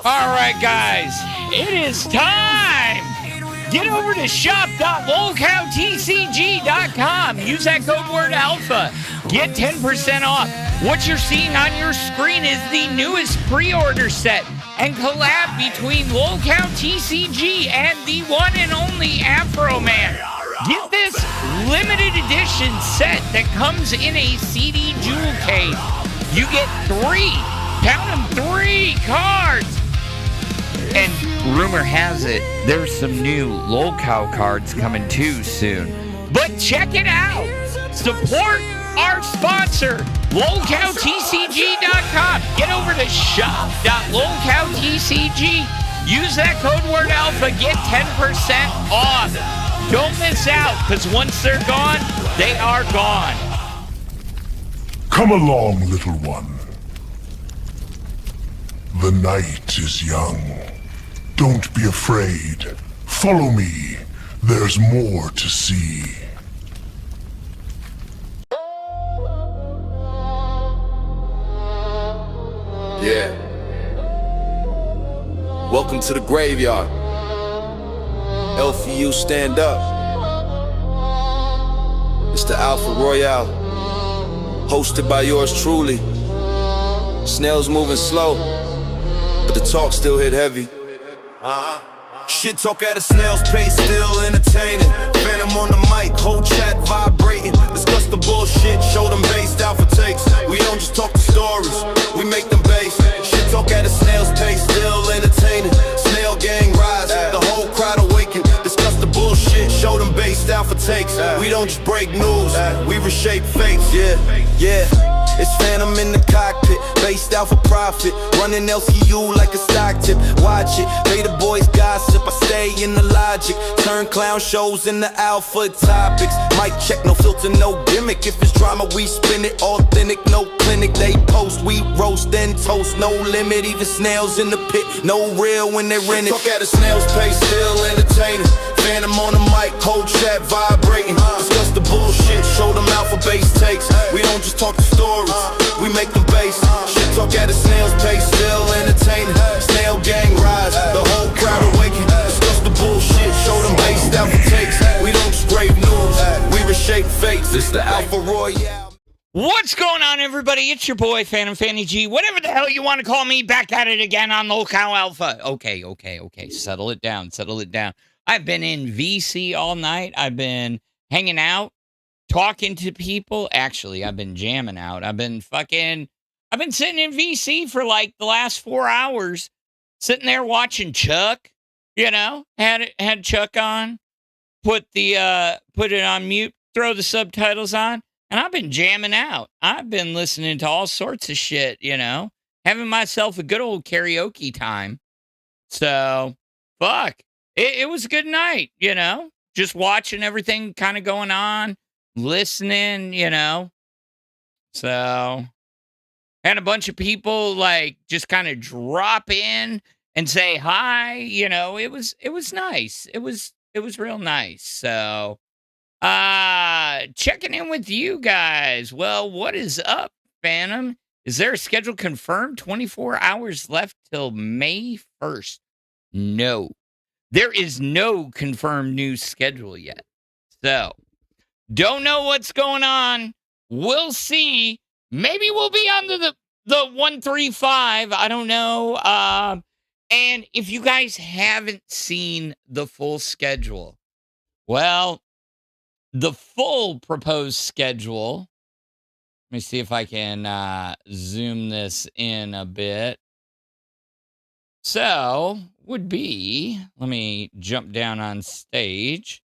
All right, guys, it is time. Get over to shop.lolcowtcg.com. Use that code word alpha. Get 10% off. What you're seeing on your screen is the newest pre-order set and collab between Lolcow TCG and the one and only Afro Man. Get this limited edition set that comes in a CD jewel case. You get 3, count them, 3 cards. And rumor has it, there's some new Lolcow cards coming too soon. But check it out. Support our sponsor, LolcowTCG.com. Get over to shop.lolcowtcg. Use that code word alpha. Get 10% off. Don't miss out, because once they're gone, they are gone. Come along, little one. The night is young. Don't be afraid. Follow me. There's more to see. Yeah. Welcome to the graveyard. LFU, stand up. It's the Alpha Royale, hosted by yours truly. Snails moving slow, but the talk still hit heavy. Shit talk at a snail's pace, still entertaining. Phantom on the mic, whole chat vibrating. Discuss the bullshit, show them based alpha takes. We don't just talk the stories, we make them base. Shit talk at a snail's pace, still entertaining. Snail gang rise, the whole crowd awaken. Discuss the bullshit, show them based alpha takes. We don't just break news, we reshape fates. Yeah. It's Phantom in the cockpit, based out for profit. Running LCU like a stock tip. Watch it, pay the boys gossip. I stay in the logic. Turn clown shows into alpha topics. Mic check, no filter, no gimmick. If it's drama, we spin it. Authentic, no clinic. They post, we roast and toast. No limit, even snails in the pit. No real when they rent it. Talk at a snail's pace, still entertaining. Phantom on the mic, whole chat vibrating. Discuss the bullshit, show them alpha base takes. We don't just talk the stories, we make them base. Shit talk at a snail's pace, still entertaining. Snail gang rise, the whole crowd awaken. Discuss the bullshit, show them based alpha takes. We don't scrape news, we reshape fates. It's the Alpha Royale. What's going on, everybody? It's your boy, Phantom Fanny G. Whatever the hell you want to call me, back at it again on Lolcow Alpha. Okay. Settle it down. I've been in VC all night. I've been hanging out, talking to people. Actually, I've been jamming out. I've been sitting in VC for like the last 4 hours, sitting there watching Chuck, had Chuck on, put it on mute, throw the subtitles on, and I've been jamming out. I've been listening to all sorts of shit, having myself a good old karaoke time. So, fuck. It was a good night, just watching everything kind of going on, listening, So, had a bunch of people just kind of drop in and say hi, it was nice. It was real nice. So, checking in with you guys. Well, what is up, Phantom? Is there a schedule confirmed? 24 hours left till May 1st. No. There is no confirmed new schedule yet. So, don't know what's going on. We'll see. Maybe we'll be on the 135. I don't know. And if you guys haven't seen the full schedule, well, the full proposed schedule, let me see if I can zoom this in a bit. So, would be, let me jump down on stage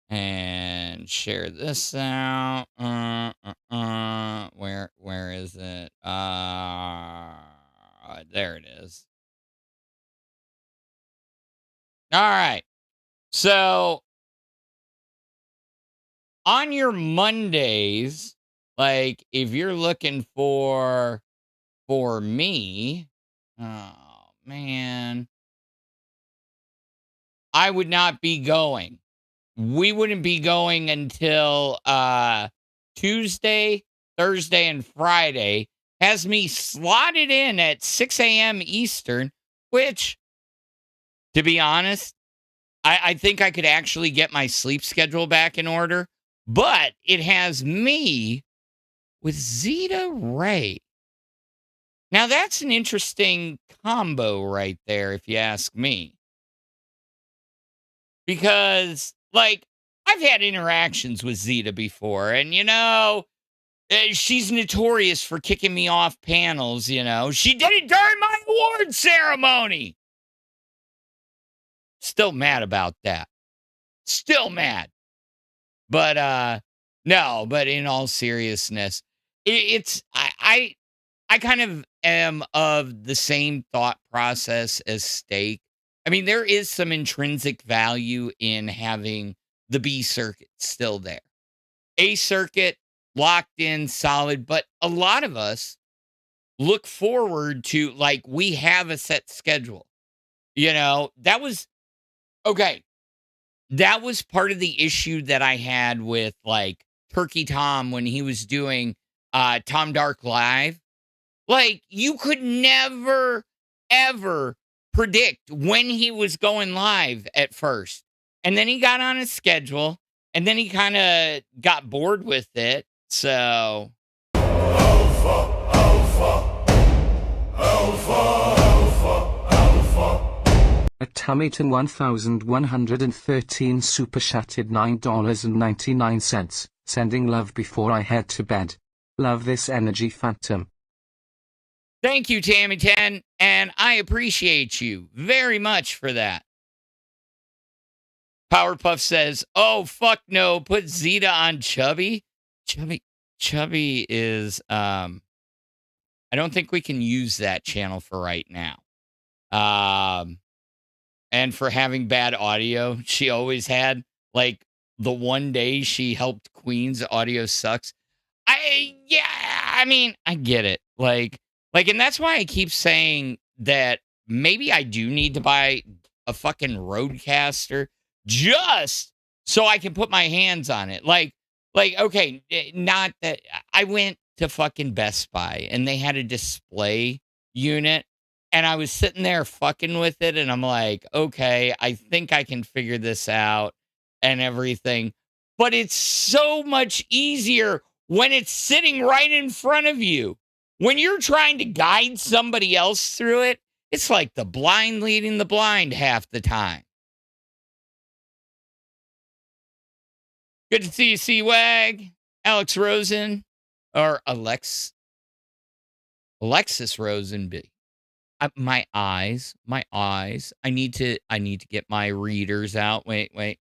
and share this out. Where is it? There it is. All right. So, on your Mondays, if you're looking for me, oh man, I would not be going. We wouldn't be going until Tuesday, Thursday, and Friday. Has me slotted in at 6 a.m. Eastern, which, to be honest, I think I could actually get my sleep schedule back in order, but it has me with Zeta Ray. Now, that's an interesting combo right there, if you ask me. Because, like, I've had interactions with Zeta before, and, she's notorious for kicking me off panels, She did it during my award ceremony. Still mad about that. Still mad. But, no, but in all seriousness, I kind of am of the same thought process as Steak. I mean, there is some intrinsic value in having the B circuit still there. A circuit, locked in, solid, but a lot of us look forward to, like, we have a set schedule. That was, okay, that was part of the issue that I had with, like, Turkey Tom when he was doing Tom Dark Live. Like, you could never, ever predict when he was going live at first. And then he got on his schedule, and then he kind of got bored with it. So. Alpha, alpha, alpha, alpha, alpha. At Tummyton 1113 super chatted $9.99, sending love before I head to bed. Love this energy phantom. Thank you, Tammy 10, and I appreciate you very much for that. Powerpuff says, "Oh fuck no, put Zeta on Chubby." Chubby is I don't think we can use that channel for right now. And for having bad audio, she always had, like, the one day she helped Queen's audio sucks. I get it. Like, and that's why I keep saying that maybe I do need to buy a fucking Rodecaster just so I can put my hands on it. Like, okay, not that I went to fucking Best Buy and they had a display unit and I was sitting there fucking with it and I'm like, okay, I think I can figure this out and everything. But it's so much easier when it's sitting right in front of you. When you're trying to guide somebody else through it, it's like the blind leading the blind half the time. Good to see you, C-Wag. Alex Rosen, or Alexis Rosenby. My eyes. I need to get my readers out. Wait.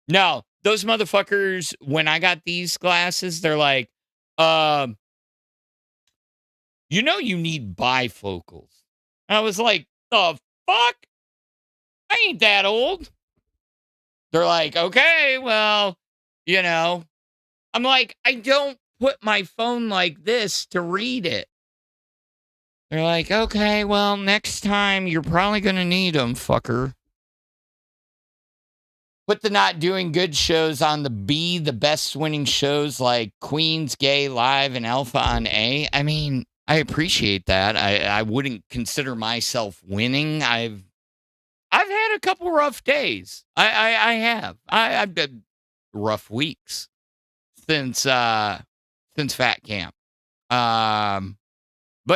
No, those motherfuckers, when I got these glasses, they're like, you need bifocals. I was like, the fuck? I ain't that old. They're like, okay, well, I'm like, I don't put my phone like this to read it. They're like, okay, well, next time you're probably going to need them, fucker. Put the not doing good shows on the B, the best winning shows like Queen's Gay Live and Alpha on A. I mean, I appreciate that. I wouldn't consider myself winning. I've had a couple rough days. I have. I've had rough weeks since Fat Camp. But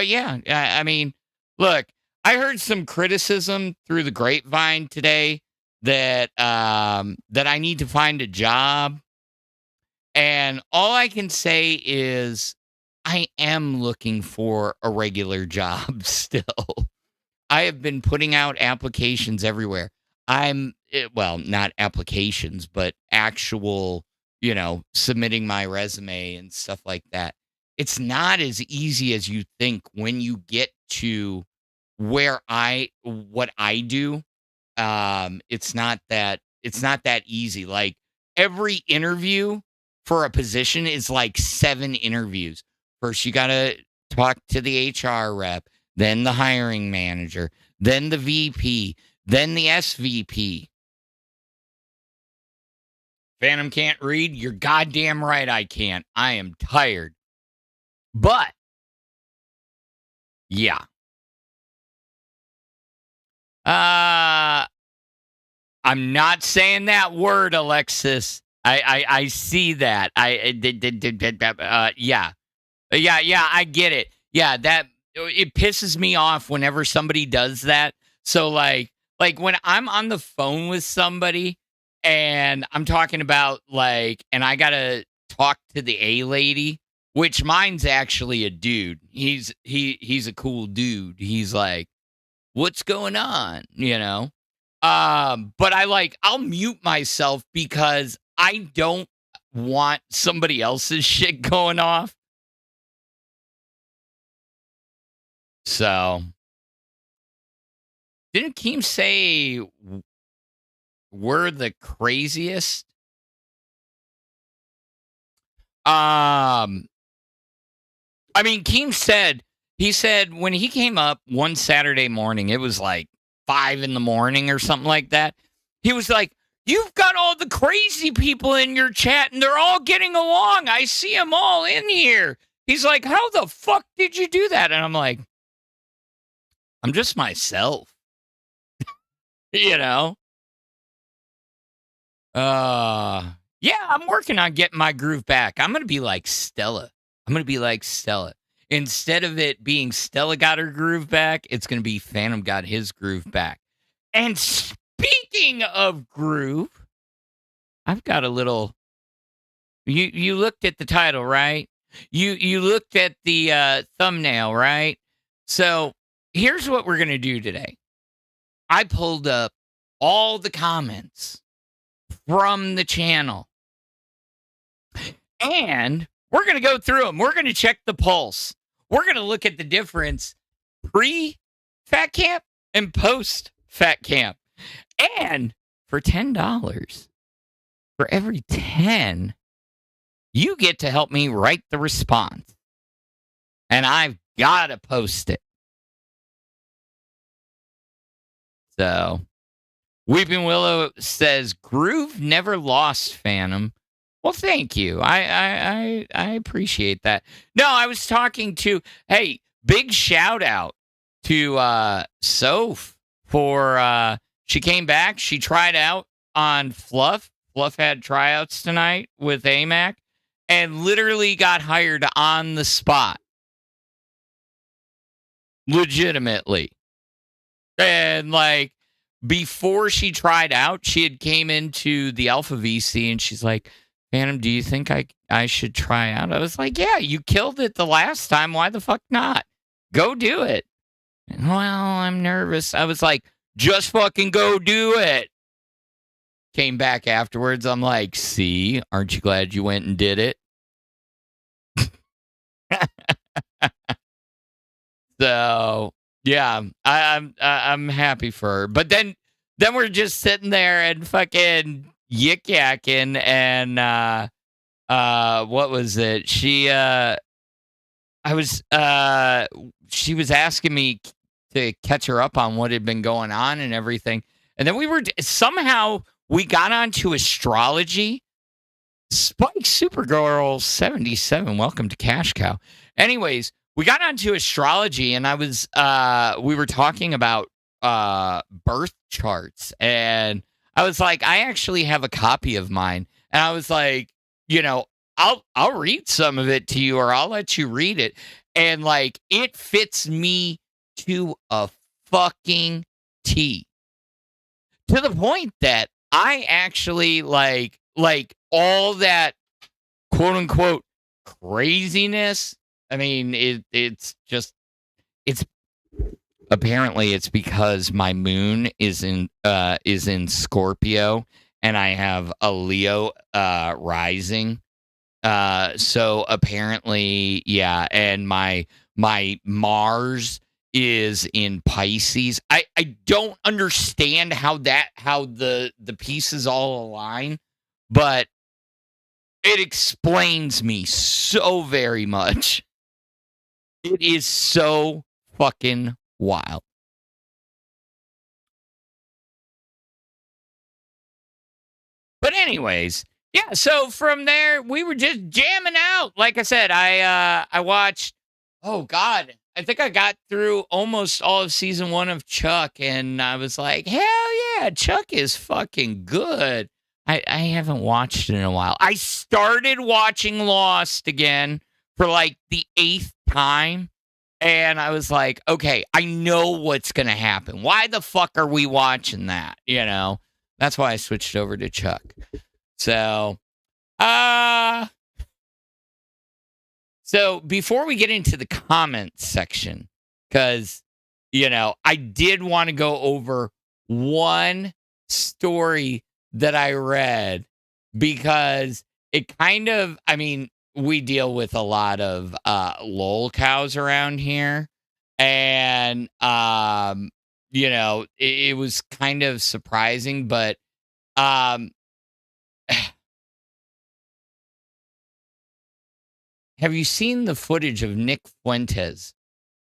yeah, I mean, look, I heard some criticism through the grapevine today that I need to find a job. And all I can say is I am looking for a regular job still. I have been putting out applications everywhere. Not applications, but actual, submitting my resume and stuff like that. It's not as easy as you think when you get to what I do. It's not that easy. Like, every interview for a position is like 7 interviews. First, you got to talk to the HR rep, then the hiring manager, then the VP, then the SVP. Phantom can't read? You're goddamn right I can't. I am tired. But Yeah. I'm not saying that word, Alexis. I see that. Yeah. Yeah, I get it. Yeah, that it pisses me off whenever somebody does that. So like when I'm on the phone with somebody and I'm talking about and I got to talk to the A lady, which mine's actually a dude. He's a cool dude. He's like, "What's going on?" But I'll mute myself because I don't want somebody else's shit going off. So, didn't Keem say we're the craziest? I mean, Keem said, when he came up one Saturday morning, it was like 5 a.m. or something like that. He was like, "You've got all the crazy people in your chat and they're all getting along. I see them all in here." He's like, "How the fuck did you do that?" And I'm like, I'm just myself, Yeah, I'm working on getting my groove back. I'm going to be like Stella. Instead of it being Stella got her groove back, it's going to be Phantom got his groove back. And speaking of groove, I've got a little. You looked at the title, right? You looked at the thumbnail, right? So here's what we're going to do today. I pulled up all the comments from the channel. And we're going to go through them. We're going to check the pulse. We're going to look at the difference pre-fat camp and post-fat camp. And for $10, for every 10, you get to help me write the response. And I've got to post it. So, Weeping Willow says, "Groove never lost, Phantom." Well, thank you. I appreciate that. No, I was talking to, hey, big shout out to Soph for she came back. She tried out on Fluff. Fluff had tryouts tonight with AMAC and literally got hired on the spot. Legitimately. And before she tried out, she had came into the Alpha VC and she's like, "Phantom, do you think I should try out?" I was like, "Yeah, you killed it the last time. Why the fuck not? Go do it." And, "Well, I'm nervous." I was like, "Just fucking go do it." Came back afterwards. I'm like, "See, aren't you glad you went and did it?" So yeah, I'm happy for her. But then we're just sitting there and fucking yik-yakking and what was it? She was asking me to catch her up on what had been going on and everything. And then we got onto astrology. Spike Supergirl 77, welcome to Cash Cow. Anyways, we got onto astrology and we were talking about birth charts, and I was like, I actually have a copy of mine, and I was like, I'll read some of it to you, or I'll let you read it, and it fits me to a fucking T, to the point that I actually like all that quote unquote craziness. I mean, it's apparently it's because my moon is in Scorpio and I have a Leo rising. So apparently, yeah, and my Mars is in Pisces. I don't understand how the pieces all align, but it explains me so very much. It is so fucking wild. But anyways, yeah, so from there we were just jamming out. Like I said, I watched, oh God, I think I got through almost all of season 1 of Chuck, and I was like, hell yeah, Chuck is fucking good. I haven't watched it in a while. I started watching Lost again for like the 8th time, and I was like, okay, I know what's going to happen. Why the fuck are we watching that? You know, that's why I switched over to Chuck. So, so before we get into the comments section, because, you know, I did want to go over one story that I read because it kind of, I mean, we deal with a lot of Lolcows around here. And, you know, it was kind of surprising, but have you seen the footage of Nick Fuentes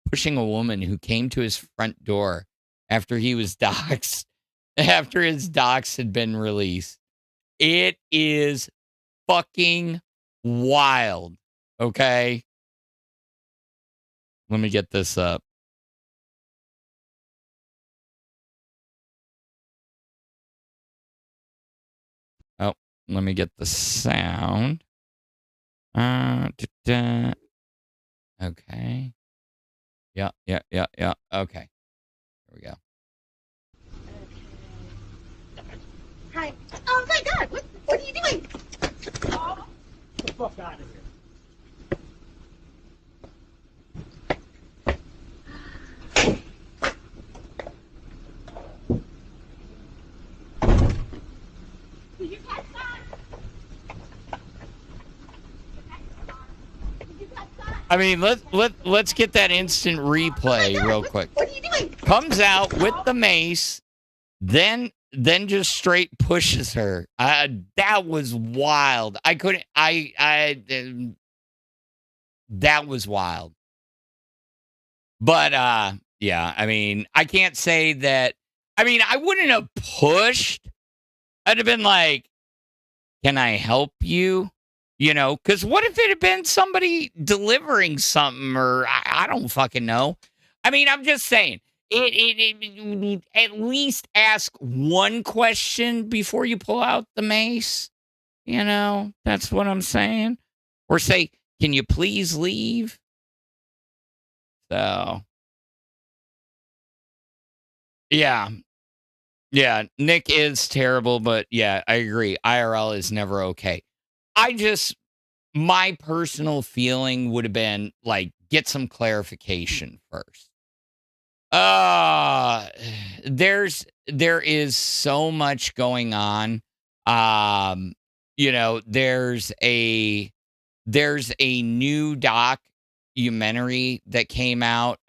pushing a woman who came to his front door after he was doxxed, after his docs had been released? It is fucking wild. Okay. Let me get this up. Oh, let me get the sound. Okay. Yeah. Okay. Here we go. Hi. Oh my God! What are you doing? Get the fuck out of here. Did you catch that? Did you catch that? I mean, let's get that instant replay real quick. What are you doing? Comes out with the mace, then just straight pushes her. That was wild. I couldn't. That was wild. But yeah. I mean, I can't say that. I mean, I wouldn't have pushed. I'd have been like, "Can I help you?" You know, because what if it had been somebody delivering something, or I don't fucking know. I mean, I'm just saying. It at least ask one question before you pull out the mace. You know, that's what I'm saying. Or say, can you please leave? So, yeah. Yeah, Nick is terrible, but yeah, I agree. IRL is never okay. My personal feeling would have been like, get some clarification first. There is so much going on. You know, there's a new documentary that came out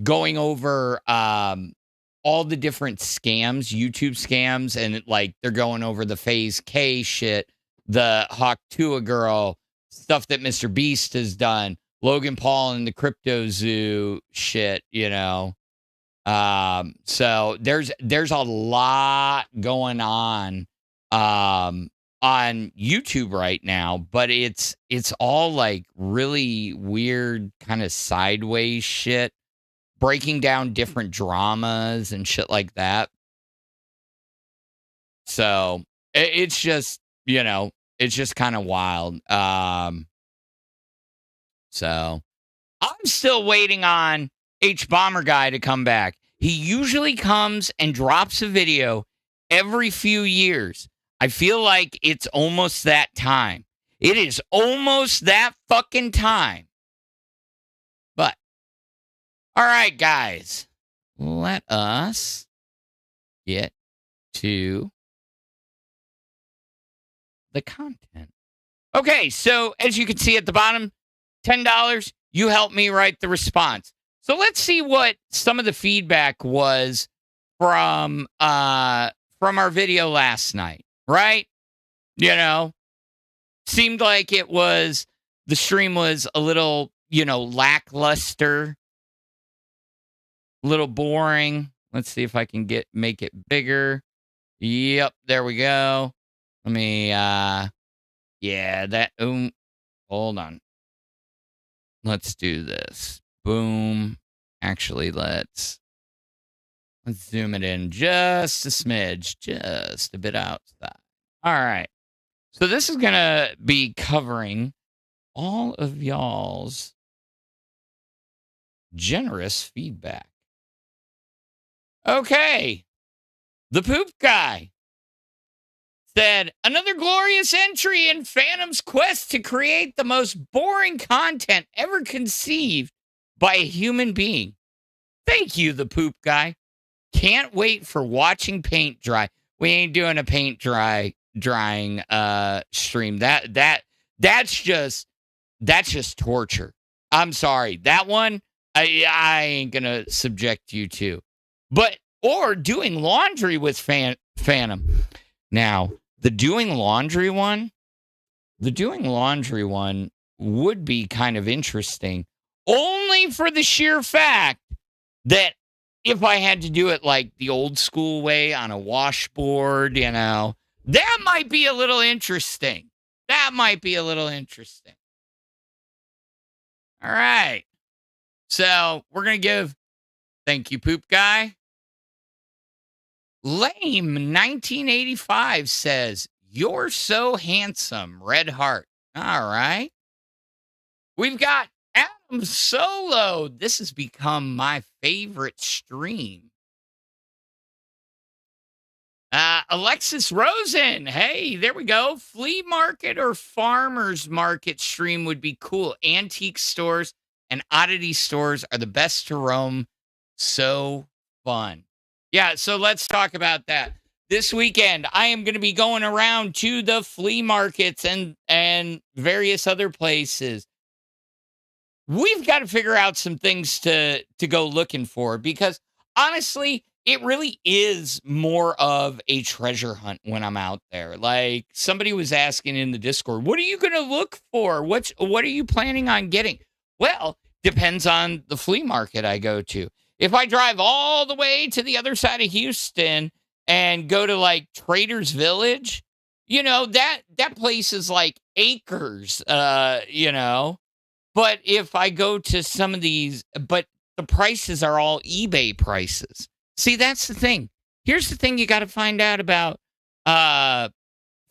going over all the different scams, YouTube scams, and like they're going over the Phase K shit, the Hawk Tua girl, stuff that Mr. Beast has done, Logan Paul and the Crypto Zoo shit, you know. So there's a lot going on YouTube right now, but it's all like really weird kind of sideways shit, breaking down different dramas and shit like that. So it's just, you know, it's just kind of wild. So I'm still waiting on H Bomber Guy to come back. He usually comes and drops a video every few years. I feel like it's almost that time. It is almost that fucking time. But, all right, guys, let us get to the content. Okay, so as you can see at the bottom, $10, you help me write the response. So let's see what some of the feedback was from our video last night, right? You know, seemed like the stream was a little, you know, lackluster, a little boring. Let's see if I can make it bigger. Yep, there we go. Let me, yeah, that, hold on. let's do this. Boom. Actually, let's zoom it in just a smidge, just a bit outside. All right. So this is going to be covering all of y'all's generous feedback. Okay. The poop guy said, another glorious entry in Phantom's quest to create the most boring content ever conceived by a human being. Thank you, the poop guy. Can't wait for watching paint dry. We ain't doing a paint drying stream. That's just torture. I'm sorry. That one I ain't gonna subject you to. But or doing laundry with Phantom. Now, the doing laundry one would be kind of interesting, only for the sheer fact that if I had to do it like the old school way on a washboard, that might be a little interesting. All right. So we're going to give, thank you, poop guy. Lame 1985 says, you're so handsome, red heart. All right. We've got Adam Solo. This has become my favorite stream. Alexis Rosen. Hey, there we go. Flea market or farmer's market stream would be cool. Antique stores and oddity stores are the best to roam. So fun. Yeah, so let's talk about that. This weekend, I am going to be going around to the flea markets and various other places. We've got to figure out some things to go looking for, because honestly, it really is more of a treasure hunt when I'm out there. Like somebody was asking in the Discord, what are you going to look for? What are you planning on getting? Well, depends on the flea market I go to. If I drive all the way to the other side of Houston and go to like Trader's Village, that place is like acres, But if I go to some of these, but the prices are all eBay prices. See, that's the thing. Here's the thing you got to find out about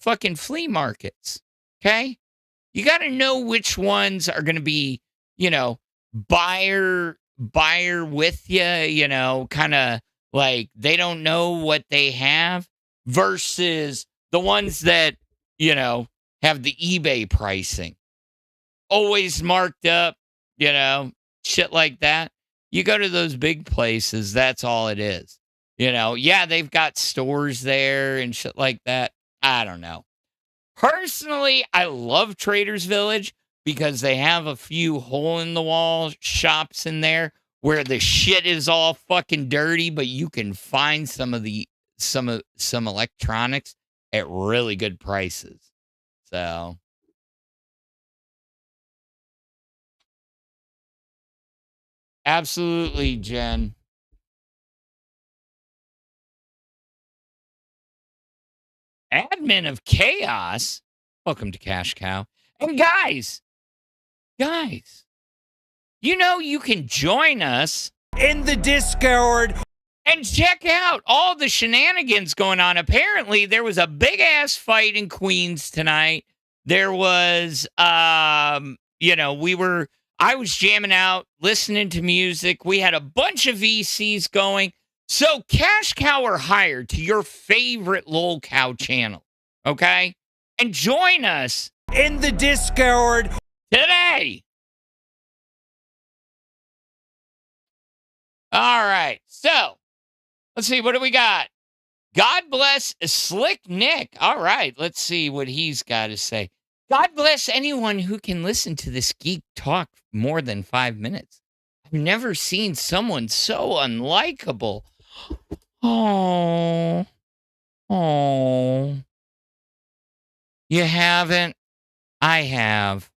fucking flea markets, okay? You got to know which ones are going to be, buyer with you, kind of like they don't know what they have, versus the ones that, have the eBay pricing. Always marked up, shit like that. You go to those big places, that's all it is. Yeah, they've got stores there and shit like that. I don't know. Personally, I love Trader's Village because they have a few hole-in-the-wall shops in there where the shit is all fucking dirty, but you can find some electronics at really good prices. So absolutely, Jen. Admin of Chaos. Welcome to Cash Cow. And guys, you can join us In the Discord. and check out all the shenanigans going on. Apparently, there was a big ass fight in Queens tonight. There was, I was jamming out, listening to music. We had a bunch of VCs going. So Cash Cow or Hire to your favorite Lolcow channel, okay? And join us In the Discord. today. All right, so let's see, what do we got? God bless Slick Nick. All right, let's see what he's got to say. God bless anyone who can listen to this geek talk more than 5 minutes. I've never seen someone so unlikable. Oh. You haven't? I have.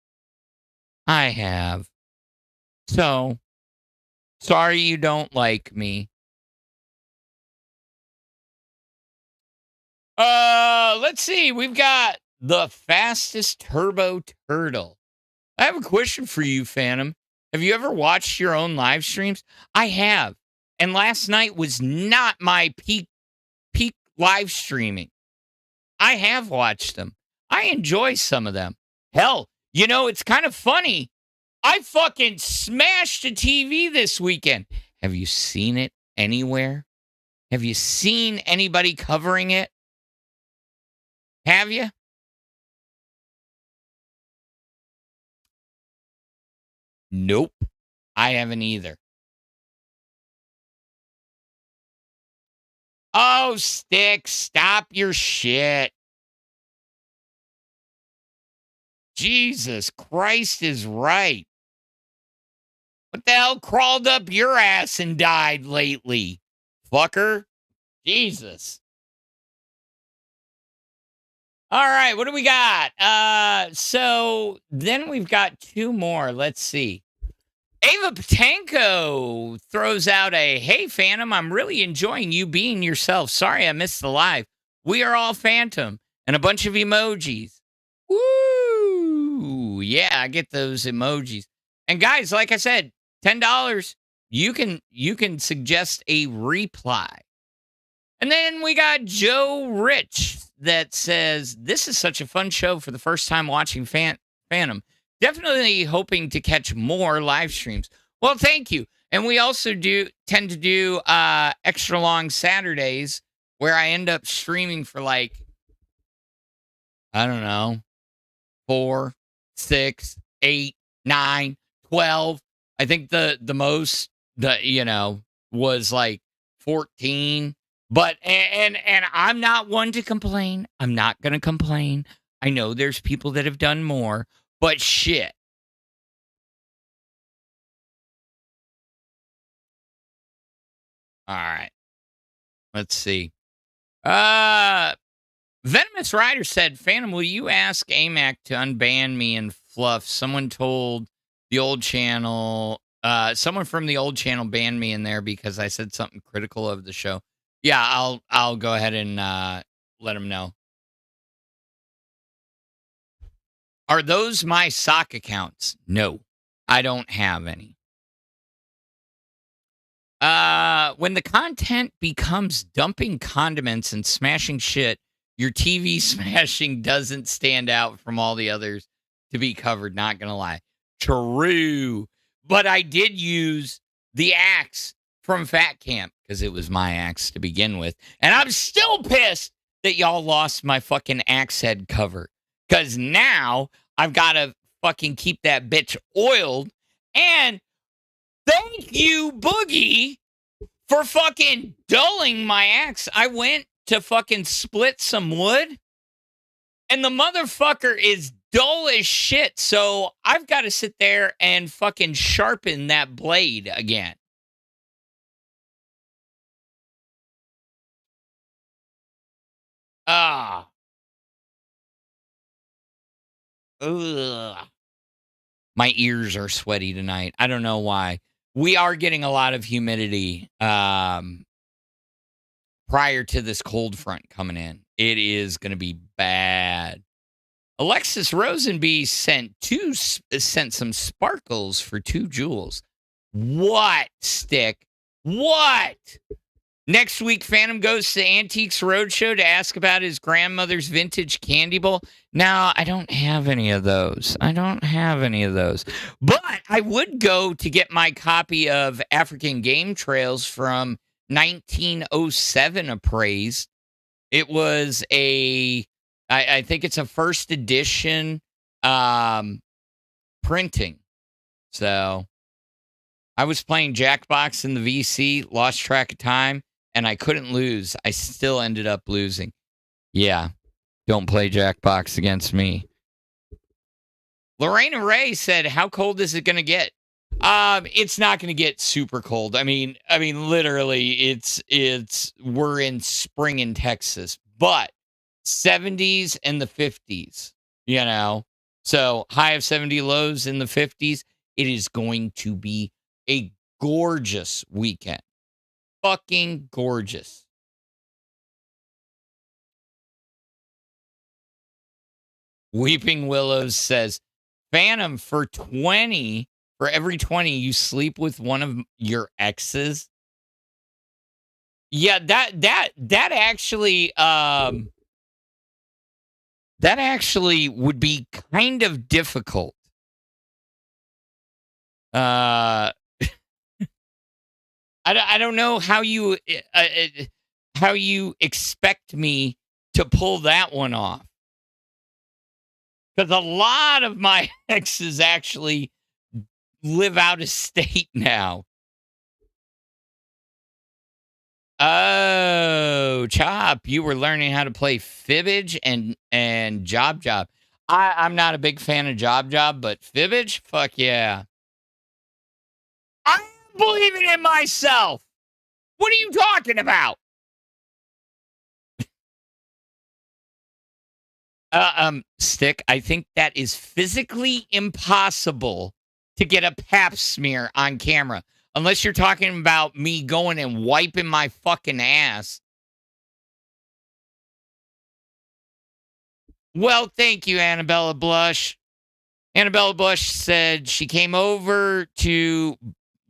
So, sorry you don't like me. Let's see. We've got the fastest turbo turtle. I have a question for you, Phantom. Have you ever watched your own live streams? I have. And last night was not my peak live streaming. I have watched them. I enjoy some of them. Hell, it's kind of funny. I fucking smashed a TV this weekend. Have you seen it anywhere? Have you seen anybody covering it? Have you? Nope. I haven't either. Oh, Stick, stop your shit. Jesus Christ is right. What the hell crawled up your ass and died lately, fucker? Jesus. All right, what do we got? So then we've got two more. Let's see. Ava Patanko throws out a, hey, Phantom, I'm really enjoying you being yourself. Sorry I missed the live. We are all Phantom. And a bunch of emojis. Woo! Yeah, I get those emojis. And guys, like I said, $10, you can suggest a reply. And then we got Joe Rich that says, this is such a fun show for the first time watching Phantom. Definitely hoping to catch more live streams. Well, thank you. And we also tend to do extra long Saturdays where I end up streaming for I don't know, 4, 6, 8, 9, 12. I think the most was 14. But and I'm not one to complain. I'm not going to complain. I know there's people that have done more. But shit. All right. Let's see. Venomous Rider said, Phantom, will you ask AMAC to unban me and Fluff? Someone told the old channel, someone from the old channel banned me in there because I said something critical of the show. Yeah, I'll go ahead and let them know. Are those my sock accounts? No, I don't have any. When the content becomes dumping condiments and smashing shit, your TV smashing doesn't stand out from all the others to be covered. Not gonna lie. True. But I did use the axe from Fat Camp because it was my axe to begin with. And I'm still pissed that y'all lost my fucking axe head cover. Because now I've got to fucking keep that bitch oiled. And thank you, Boogie, for fucking dulling my axe. I went to fucking split some wood. And the motherfucker is dull as shit. So I've got to sit there and fucking sharpen that blade again. Ah. Ugh. My ears are sweaty tonight. I don't know why. We are getting a lot of humidity prior to this cold front coming in. It is going to be bad. Alexis Rosenby sent some sparkles for 2 jewels. What, Stick? What? Next week, Phantom goes to Antiques Roadshow to ask about his grandmother's vintage candy bowl. Now, I don't have any of those. But I would go to get my copy of African Game Trails from 1907 appraised. It was I think it's a first edition printing. So I was playing Jackbox in the VC, lost track of time. And I couldn't lose. I still ended up losing. Yeah. Don't play Jackbox against me. Lorena Ray said, how cold is it going to get? It's not going to get super cold. I mean, literally, we're in spring in Texas. But 70s and the 50s, So high of 70, lows in the 50s. It is going to be a gorgeous weekend. Fucking gorgeous. Weeping Willows says, Phantom, for 20, for every 20 you sleep with one of your exes. Yeah, that actually would be kind of difficult. I don't know how you expect me to pull that one off. Because a lot of my exes actually live out of state now. Oh, Chop, you were learning how to play Fibbage and Job. I'm not a big fan of Job, but Fibbage, fuck yeah. I'm believing in myself. What are you talking about? Stick, I think that is physically impossible to get a pap smear on camera. Unless you're talking about me going and wiping my fucking ass. Well, thank you, Annabella Blush. Annabella Blush said she came over to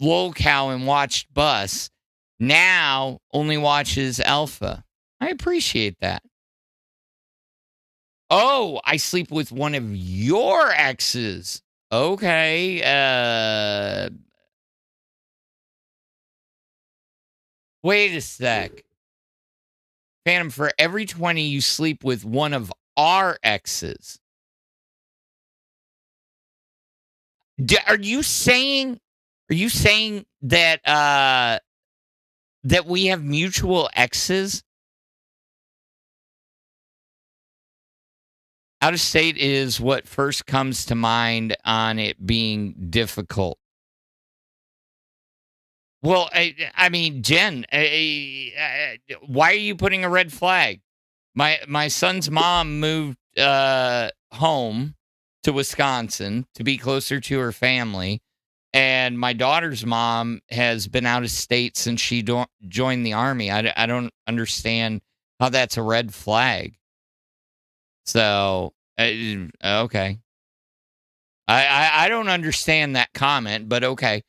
Lolcow and watched Bus. Now only watches Alpha. I appreciate that. Oh, I sleep with one of your exes. Okay. Wait a sec. Phantom, for every 20 you sleep with one of our exes. Are you saying that that we have mutual exes? Out of state is what first comes to mind on it being difficult. Well, I mean, Jen, why are you putting a red flag? My son's mom moved home to Wisconsin to be closer to her family, and my daughter's mom has been out of state since she joined the Army. I don't understand how that's a red flag. So, okay. I don't understand that comment, but okay.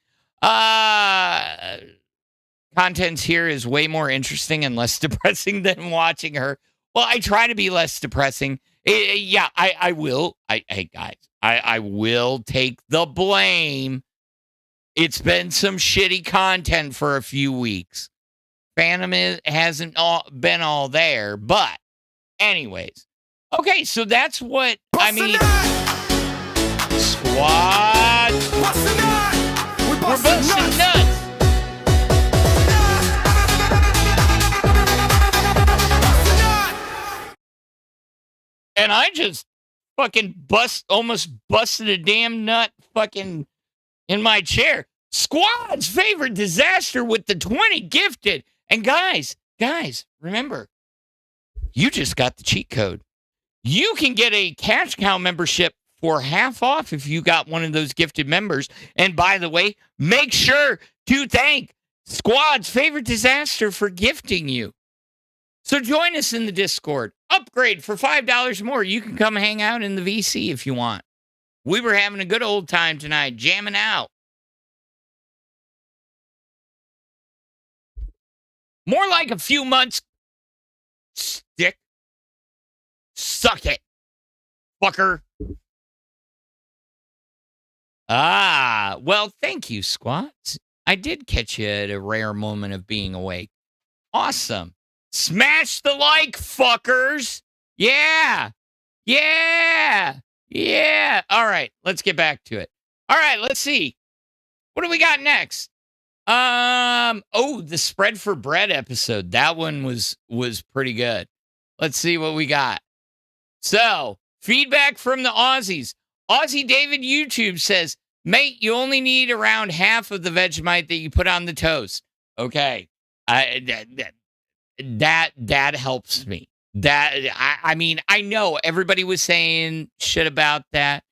Contents here is way more interesting and less depressing than watching her. Well, I try to be less depressing. Yeah, I will. Hey, guys, I will take the blame. It's been some shitty content for a few weeks. Phantom hasn't been all there, but anyways. Okay, so that's what, I mean, squad. We're busting nuts. And I just fucking almost busted a damn nut fucking in my chair. Squad's favorite disaster with the 20 gifted. And guys, remember, you just got the cheat code. You can get a Cash Cow membership for half off if you got one of those gifted members. And by the way, make sure to thank Squad's favorite disaster for gifting you. So join us in the Discord. Upgrade for $5 more. You can come hang out in the VC if you want. We were having a good old time tonight, jamming out. More like a few months. Stick. Suck it, fucker. Well, thank you, Squats. I did catch you at a rare moment of being awake. Awesome. Smash the like, fuckers. Yeah. All right, let's get back to it. All right, let's see. What do we got next? The Spread for Bread episode. That one was pretty good. Let's see what we got. So, feedback from the Aussies. Aussie David YouTube says, mate, you only need around half of the Vegemite that you put on the toast. Okay. That helps me. I mean, I know everybody was saying shit about that.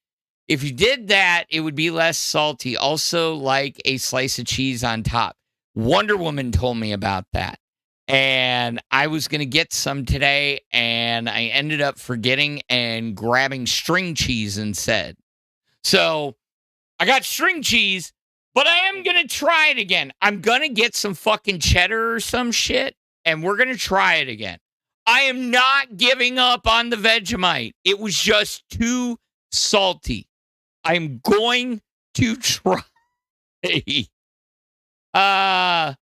If you did that, it would be less salty. Also, like a slice of cheese on top. Wonder Woman told me about that. And I was going to get some today, and I ended up forgetting and grabbing string cheese instead. So I got string cheese, but I am going to try it again. I'm going to get some fucking cheddar or some shit, and we're going to try it again. I am not giving up on the Vegemite. It was just too salty. I'm going to try. I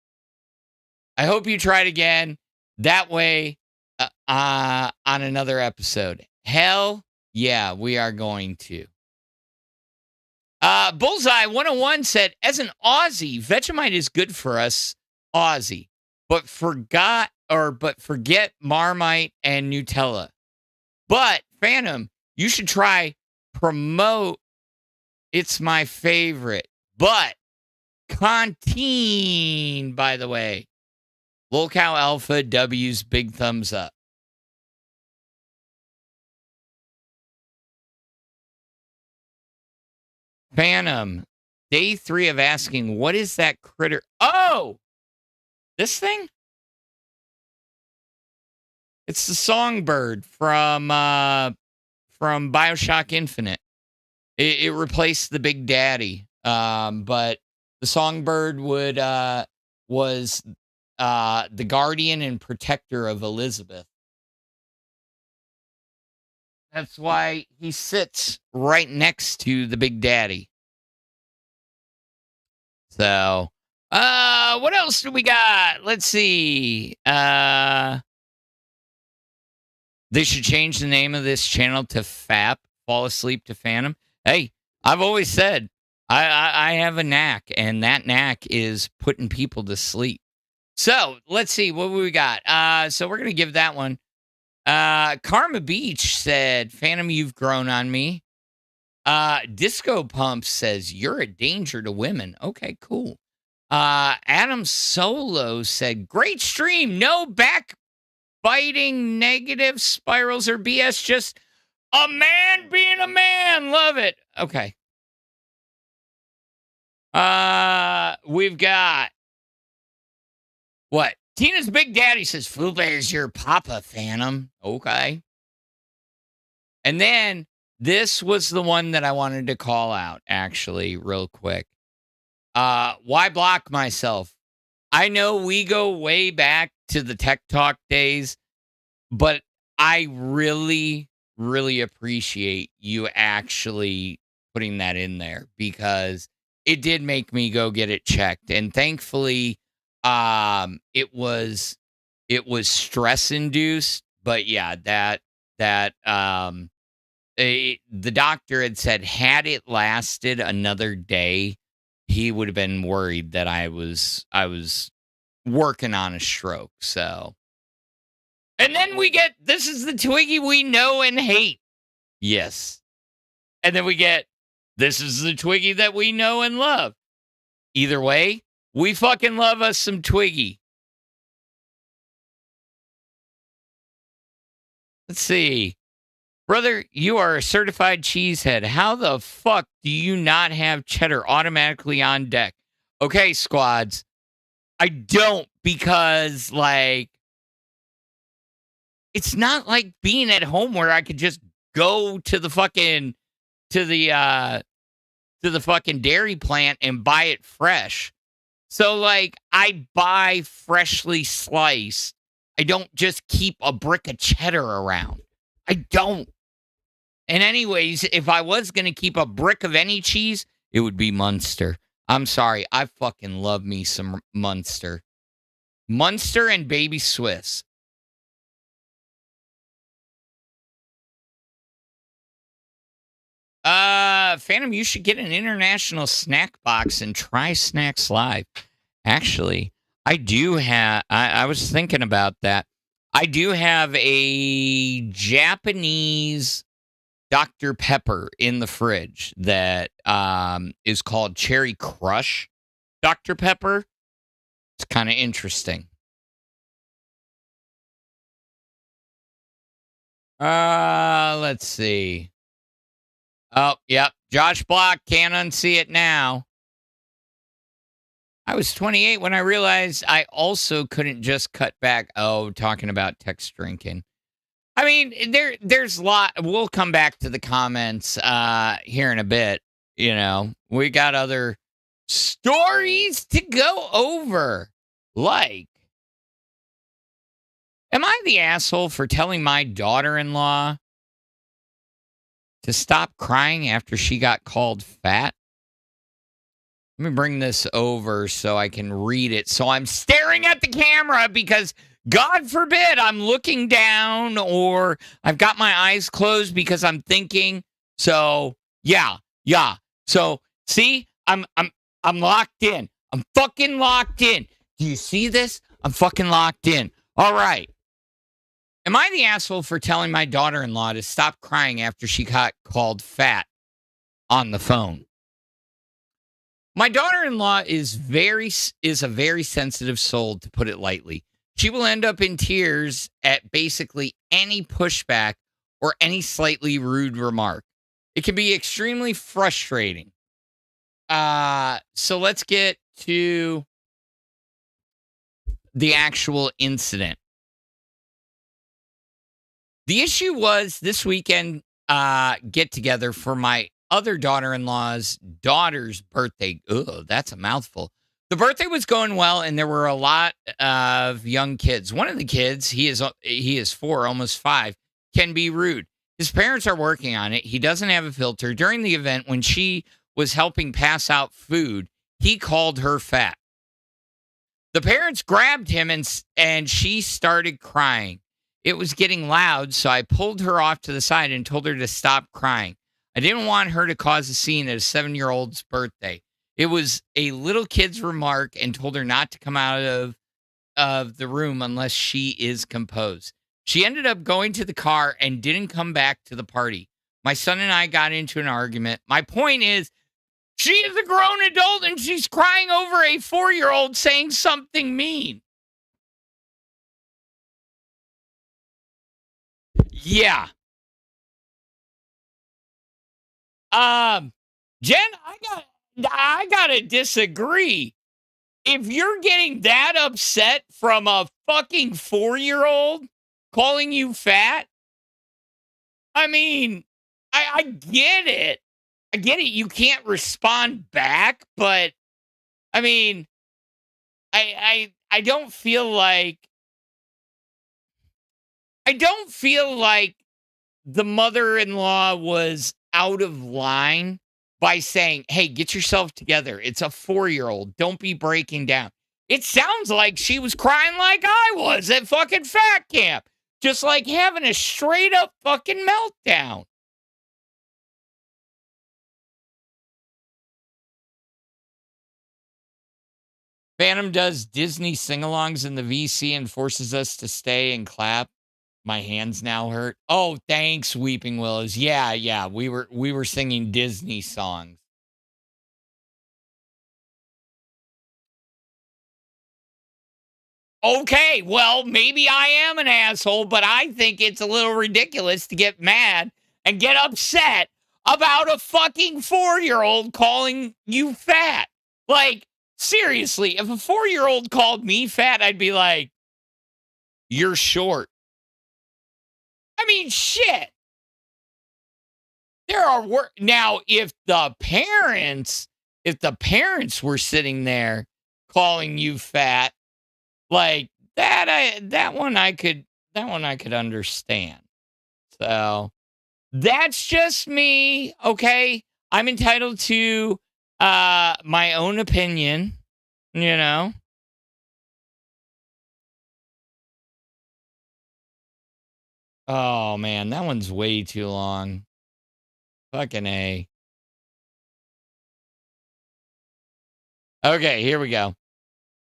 hope you try it again. That way, on another episode. Hell yeah, we are going to. Bullseye 101 said, as an Aussie, Vegemite is good for us, Aussie, but forget Marmite and Nutella. But Phantom, you should try Promote. It's my favorite. But Canteen, by the way. Lolcow Alpha W's big thumbs up. Phantom, day 3 of asking, what is that critter? Oh, this thing? It's the songbird from BioShock Infinite. It replaced the Big Daddy, but the songbird was the guardian and protector of Elizabeth. That's why he sits right next to the Big Daddy. So, what else do we got? Let's see. They should change the name of this channel to FAP, Fall Asleep to Phantom. Hey, I've always said I have a knack, and that knack is putting people to sleep. So, let's see what we got. So we're going to give that one. Karma Beach said, Phantom, you've grown on me. Disco Pump says, you're a danger to women. Okay, cool. Adam Solo said, great stream. No backbiting, negative spirals or BS. Just a man being a man. Love it. Okay. We've got what? Tina's Big Daddy says, Fuba's your papa, Phantom. Okay. And then this was the one that I wanted to call out, actually, real quick. Why block myself? I know we go way back to the Tech Talk days, but I really, really appreciate you actually putting that in there because it did make me go get it checked. And thankfully, it was stress induced, but yeah, the doctor had said had it lasted another day, he would have been worried that I was working on a stroke. So, and then we get, this is the Twiggy we know and hate. Yes. And then we get, this is the Twiggy that we know and love. Either way, we fucking love us some Twiggy. Let's see. Brother, you are a certified cheesehead. How the fuck do you not have cheddar automatically on deck? Okay, squads. I don't because, like, it's not like being at home where I could just go to the fucking, to the fucking dairy plant and buy it fresh. So, like, I buy freshly sliced. I don't just keep a brick of cheddar around. I don't. And anyways, if I was going to keep a brick of any cheese, it would be Munster. I'm sorry. I fucking love me some Munster. Munster and Baby Swiss. Phantom, you should get an international snack box and try Snacks Live. Actually, I do have, I was thinking about that. I do have a Japanese Dr. Pepper in the fridge that is called Cherry Crush Dr. Pepper. It's kind of interesting. Let's see. Oh, yep. Josh Block can't unsee it now. I was 28 when I realized I also couldn't just cut back. Oh, talking about text drinking. I mean, there's a lot. We'll come back to the comments here in a bit. You know, we got other stories to go over. Like, am I the asshole for telling my daughter-in-law to stop crying after she got called fat? Let me bring this over so I can read it. So I'm staring at the camera because, God forbid, I'm looking down or I've got my eyes closed because I'm thinking. So, yeah. So, see, I'm locked in. I'm fucking locked in. Do you see this? I'm fucking locked in. All right. Am I the asshole for telling my daughter-in-law to stop crying after she got called fat on the phone? My daughter-in-law is a very sensitive soul, to put it lightly. She will end up in tears at basically any pushback or any slightly rude remark. It can be extremely frustrating. So let's get to the actual incident. The issue was this weekend get together for my other daughter-in-law's daughter's birthday. Ugh, that's a mouthful. The birthday was going well, and there were a lot of young kids. One of the kids, he is 4, almost 5, can be rude. His parents are working on it. He doesn't have a filter. During the event, when she was helping pass out food, he called her fat. The parents grabbed him, and she started crying. It was getting loud, so I pulled her off to the side and told her to stop crying. I didn't want her to cause a scene at a 7-year-old's birthday. It was a little kid's remark and told her not to come out of the room unless she is composed. She ended up going to the car and didn't come back to the party. My son and I got into an argument. My point is, she is a grown adult and she's crying over a 4-year-old saying something mean. Yeah. Jen, I gotta disagree. If you're getting that upset from a fucking 4-year-old calling you fat, I mean, I get it. I get it. You can't respond back, but I mean, I don't feel like the mother-in-law was out of line by saying, hey, get yourself together. It's a 4-year-old. Don't be breaking down. It sounds like she was crying like I was at fucking fat camp. Just like having a straight up fucking meltdown. Phantom does Disney sing-alongs in the VC and forces us to stay and clap. My hands now hurt. Oh, thanks, Weeping Willows. Yeah. We were singing Disney songs. Okay, well, maybe I am an asshole, but I think it's a little ridiculous to get mad and get upset about a fucking 4-year-old calling you fat. Like, seriously, if a 4-year-old called me fat, I'd be like, you're short. I mean, shit. There are now if the parents were sitting there calling you fat, like that one I could understand. So that's just me, okay? I'm entitled to my own opinion, you know. Oh man, that one's way too long. Fucking A. Okay, here we go.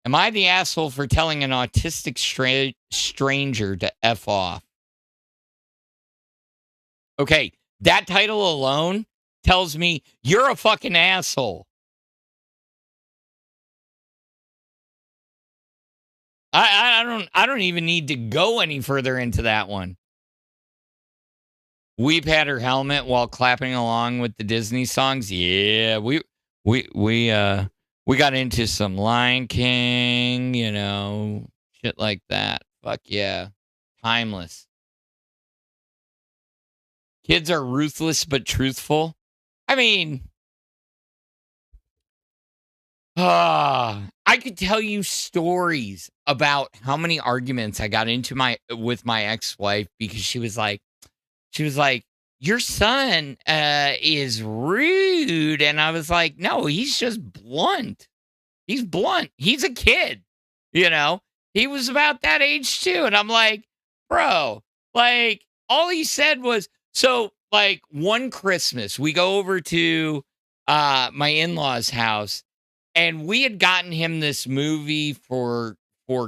Am I the asshole for telling an autistic stranger to F off? Okay, that title alone tells me you're a fucking asshole. I don't even need to go any further into that one. We've had her helmet while clapping along with the Disney songs. Yeah, we got into some Lion King, you know, shit like that. Fuck yeah. Timeless. Kids are ruthless but truthful. I mean, I could tell you stories about how many arguments I got into with my ex-wife because she was like, your son is rude. And I was like, no, he's just blunt. He's blunt. He's a kid. He was about that age too. And I'm like, bro, like all he said was, so like one Christmas, we go over to my in-laws' house and we had gotten him this movie for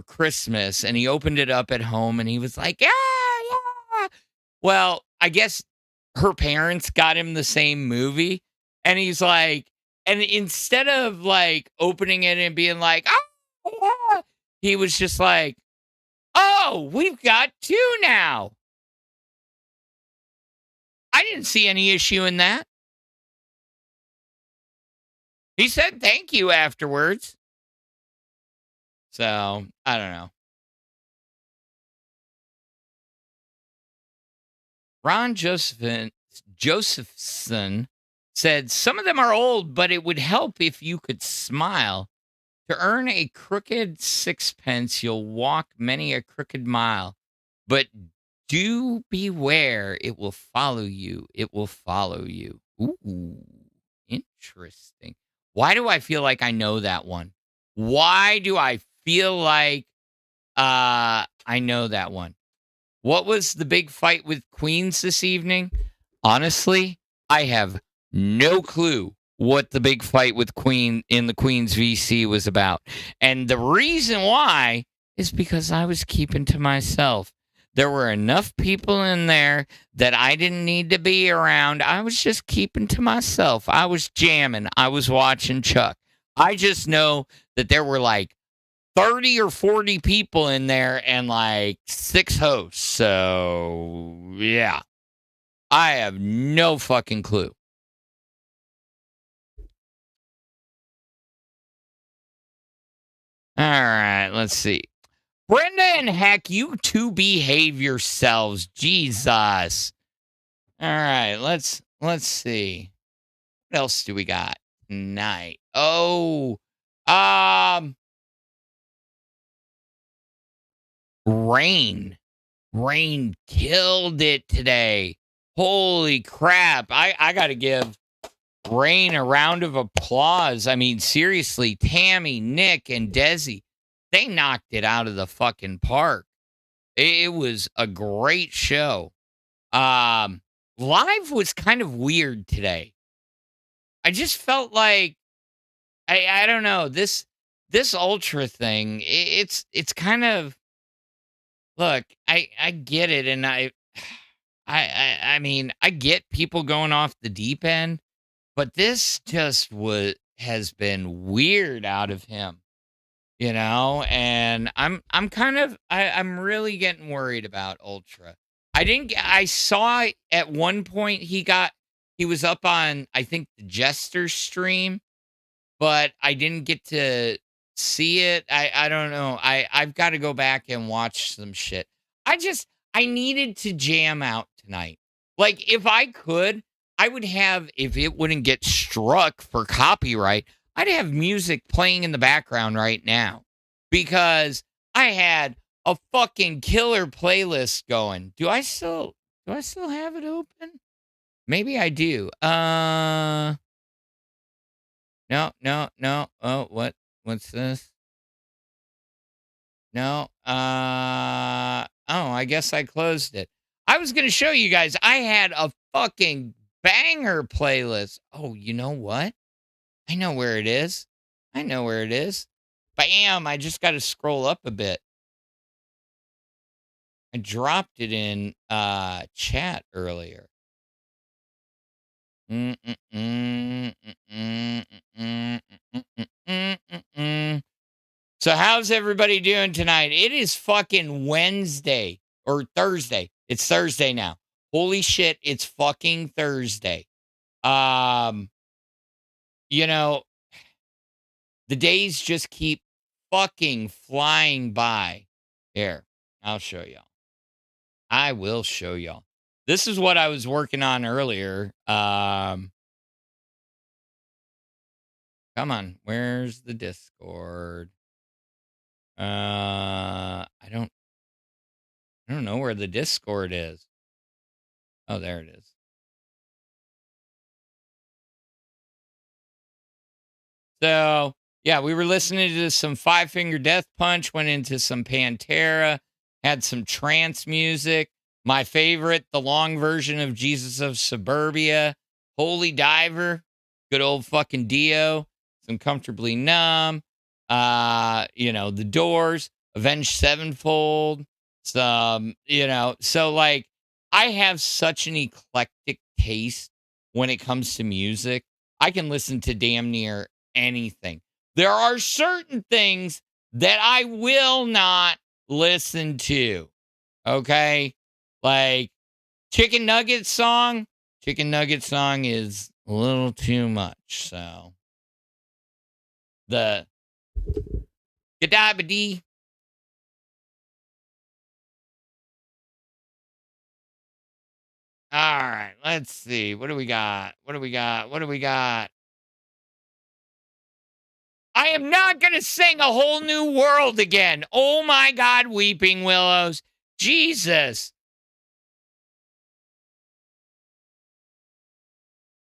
Christmas and he opened it up at home and he was like, yeah, yeah. Well, I guess her parents got him the same movie and he's like, and instead of like opening it and being like, oh, yeah, he was just like, oh, we've got two now. I didn't see any issue in that. He said thank you afterwards. So, I don't know. Ron Josephson said, some of them are old, but it would help if you could smile. To earn a crooked sixpence, you'll walk many a crooked mile. But do beware, it will follow you. It will follow you. Ooh, interesting. Why do I feel like I know that one? Why do I feel like I know that one? What was the big fight with Queens this evening? Honestly, I have no clue what the big fight with Queen in the Queens VC was about. And the reason why is because I was keeping to myself. There were enough people in there that I didn't need to be around. I was just keeping to myself. I was jamming. I was watching Chuck. I just know that there were like 30 or 40 people in there and like 6 hosts. So, yeah. I have no fucking clue. All right, let's see. Brenda and Heck, you two behave yourselves. Jesus. All right, let's see. What else do we got tonight? Oh, Rain. Rain killed it today. Holy crap. I got to give Rain a round of applause. I mean, seriously, Tammy, Nick, and Desi, they knocked it out of the fucking park. It was a great show. Live was kind of weird today. I just felt like I don't know, this ultra thing, it's kind of, look, I get it, and I mean, I get people going off the deep end, but this just has been weird out of him, and I'm really getting worried about Ultra. I saw at one point he was up on, I think, the Jester stream, but I didn't get to see it. I don't know. I've got to go back and watch some shit. I needed to jam out tonight. Like, if I could, I would have, if it wouldn't get struck for copyright, I'd have music playing in the background right now because I had a fucking killer playlist going. Do I still have it open? Maybe I do. No. Oh, what's this? No. Oh, I guess I closed it. I was going to show you guys. I had a fucking banger playlist. Oh, you know what? I know where it is. Bam, I just got to scroll up a bit. I dropped it in chat earlier. So how's everybody doing tonight? It is fucking Wednesday or Thursday. It's Thursday now. Holy shit, it's fucking Thursday. The days just keep fucking flying by. Here, I'll show y'all. I will show y'all. This is what I was working on earlier. Come on. Where's the Discord? I don't know where the Discord is. Oh, there it is. So, yeah, we were listening to some Five Finger Death Punch, went into some Pantera, had some trance music. My favorite, the long version of Jesus of Suburbia, Holy Diver, good old fucking Dio, some Comfortably Numb, The Doors, Avenged Sevenfold, some, so like I have such an eclectic taste when it comes to music. I can listen to damn near anything. There are certain things that I will not listen to. Okay? Like Chicken Nugget song is a little too much. So the Gadabadi. All right, let's see. What do we got? I am not going to sing A Whole New World again. Oh my God, Weeping Willows. Jesus.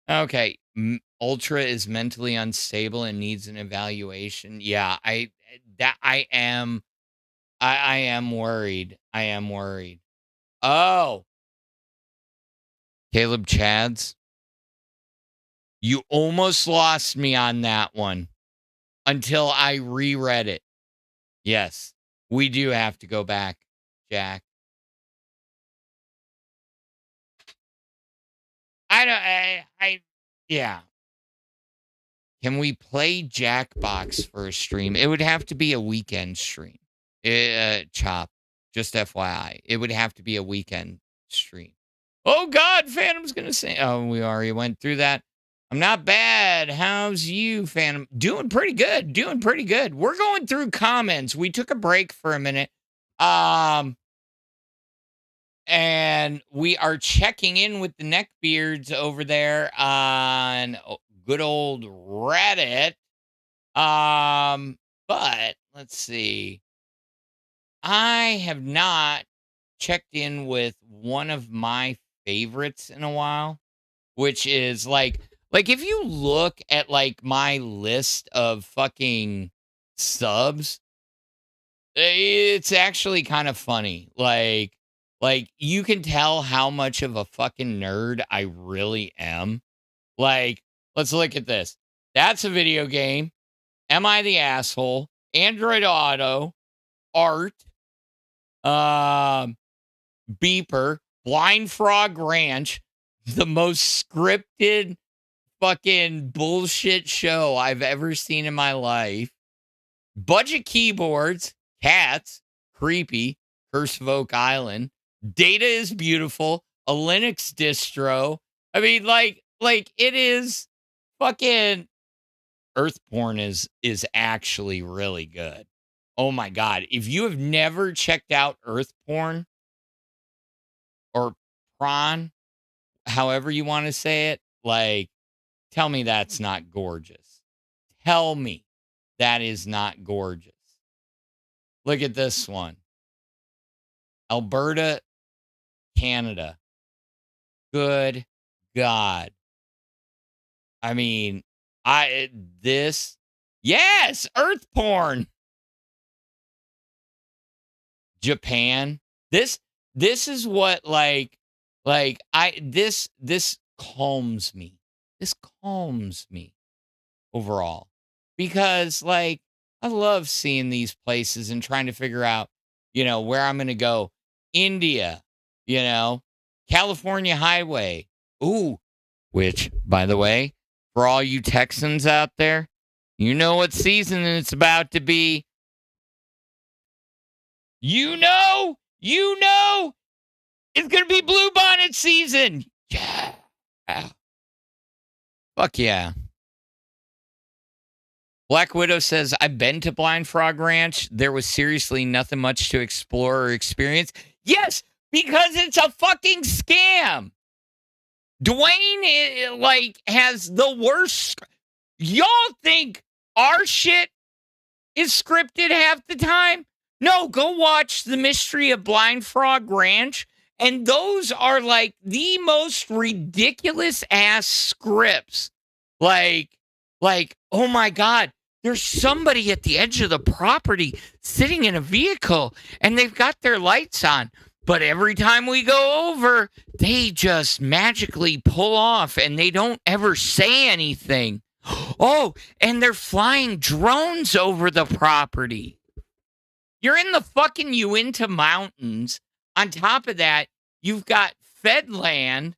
Okay. Ultra is mentally unstable and needs an evaluation. Yeah, I am worried. I am worried. Oh. Caleb Chads. You almost lost me on that one until I reread it. Yes, we do have to go back, Jack. Yeah. Can we play Jackbox for a stream? It would have to be a weekend stream. Chop, just FYI. It would have to be a weekend stream. Oh, God, Phantom's going to say. Oh, we already went through that. I'm not bad. How's you, Phantom? Doing pretty good. We're going through comments. We took a break for a minute. And we are checking in with the neckbeards over there on good old Reddit. But let's see. I have not checked in with one of my favorites in a while, which is like if you look at like my list of fucking subs, it's actually kind of funny. Like you can tell how much of a fucking nerd I really am. Like, let's look at this. That's a video game. Am I the asshole? Android Auto, Art, Beeper, Blind Frog Ranch, the most scripted fucking bullshit show I've ever seen in my life. Budget Keyboards, Cats, Creepy, Curse of Oak Island, Data is Beautiful, a Linux distro. I mean, like it is fucking Earthporn is actually really good. Oh my God. If you have never checked out Earthporn or Prawn, however you want to say it, like, tell me that's not gorgeous. Tell me that is not gorgeous. Look at this one. Alberta, Canada. Good God. I mean, yes, Earth porn. Japan. This is what this calms me. This calms me overall because I love seeing these places and trying to figure out, where I'm going to go. India, California Highway. Ooh, which, by the way, for all you Texans out there, you know what season it's about to be. You know, it's going to be bluebonnet season. Yeah. Fuck yeah. Black Widow says, I've been to Blind Frog Ranch. There was seriously nothing much to explore or experience. Yes, because it's a fucking scam. Dwayne, has the worst. Y'all think our shit is scripted half the time? No, go watch The Mystery of Blind Frog Ranch. And those are like the most ridiculous ass scripts. Like, oh my God, there's somebody at the edge of the property sitting in a vehicle and they've got their lights on. But every time we go over, they just magically pull off and they don't ever say anything. Oh, and they're flying drones over the property. You're in the fucking Uinta Mountains. On top of that, you've got Fedland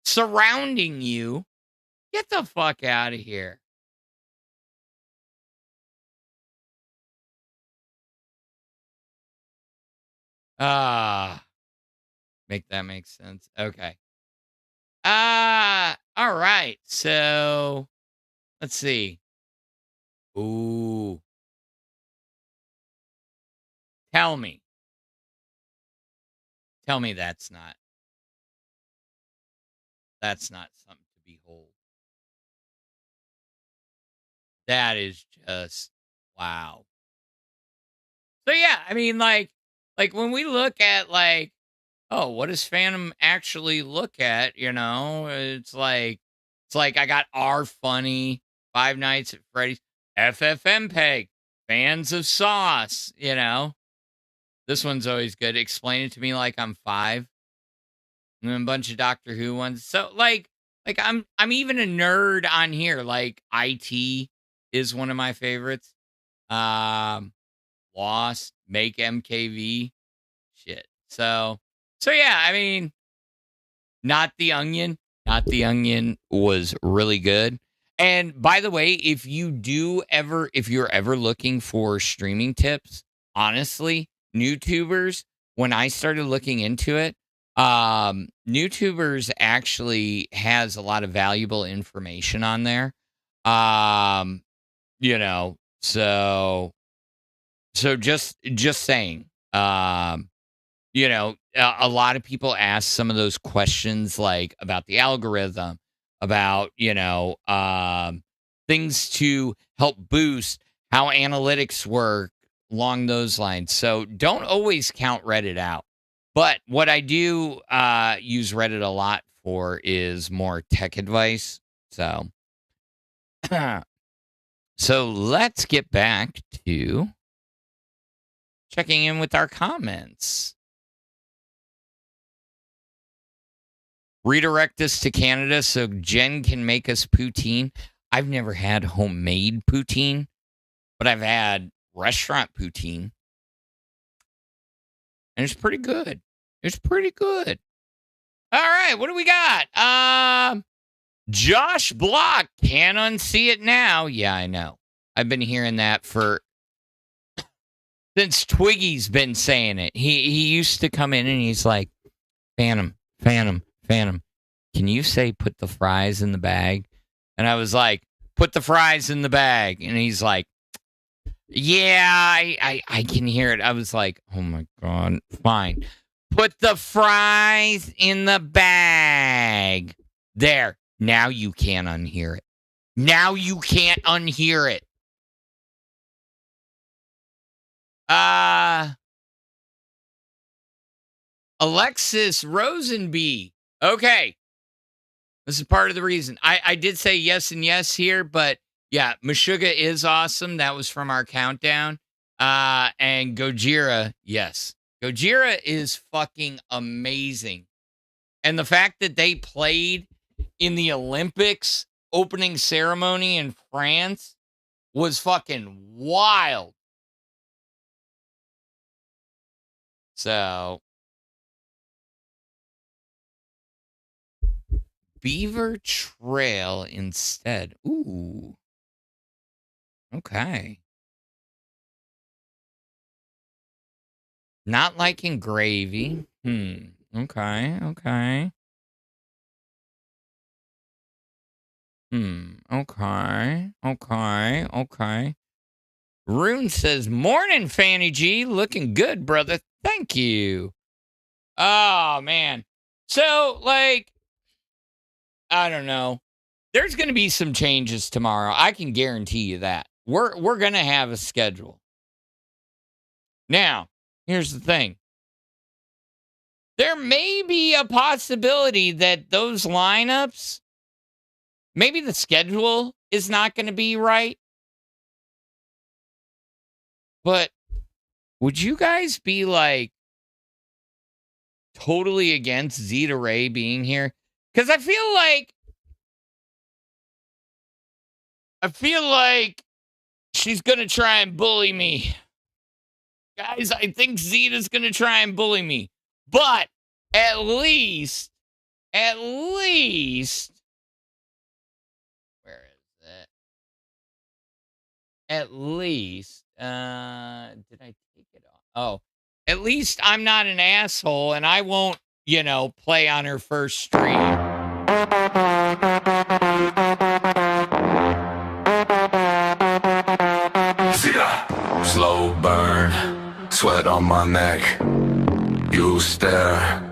surrounding you. Get the fuck out of here. Make that make sense. Okay. All right. So let's see. Ooh. Tell me that's not something to behold. That is just wow. So yeah, I mean, like when we look at like, oh, what does Phantom actually look at? You know, it's like I got R Funny, Five Nights at Freddy's, FFmpeg, Fans of Sauce. You know, this one's always good. Explain it to me like I'm 5. And then a bunch of Doctor Who ones. So like I'm even a nerd on here. Like IT is one of my favorites. Lost, Make MKV, shit. So yeah, I mean, Not the Onion was really good. And by the way, if you're ever looking for streaming tips, honestly, YouTubers, when I started looking into it, YouTubers actually has a lot of valuable information on there. You know, so just saying, you know, a lot of people ask some of those questions like about the algorithm, about, you know, things to help boost how analytics work along those lines. So don't always count Reddit out. But what I do use Reddit a lot for is more tech advice. So, so let's get back to checking in with our comments. Redirect us to Canada so Jen can make us poutine. I've never had homemade poutine, but I've had restaurant poutine. And it's pretty good. It's pretty good. All right, what do we got? Josh Block, can't unsee it now. Yeah, I know. I've been hearing that since Twiggy's been saying it. He used to come in and he's like, Phantom, can you say put the fries in the bag? And I was like, put the fries in the bag. And he's like, yeah, I can hear it. I was like, oh my God, fine. Put the fries in the bag. There. Now you can't unhear it. Now you can't unhear it. Alexis Rosenby. Okay. This is part of the reason. I did say yes and yes here, but yeah, Meshuggah is awesome. That was from our countdown. And Gojira, yes. Gojira is fucking amazing. And the fact that they played in the Olympics opening ceremony in France was fucking wild. So, Beaver Trail instead. Ooh. Okay. Not liking gravy. Okay. Okay. Okay. Rune says, morning, Fanny G. Looking good, brother. Thank you. Oh, man. So, like, I don't know. there's going to be some changes tomorrow. I can guarantee you that. We're going to have a schedule. Now, here's the thing. There may be a possibility that those lineups, maybe the schedule is not going to be right. But would you guys be like totally against Zeta Ray being here? Because I feel like she's going to try and bully me. Guys, I think Zeta's going to try and bully me. But at least, where is it? At least, did I take it off? Oh, at least I'm not an asshole and I won't, play on her first stream. Zeta, slow burn, sweat on my neck. You stare.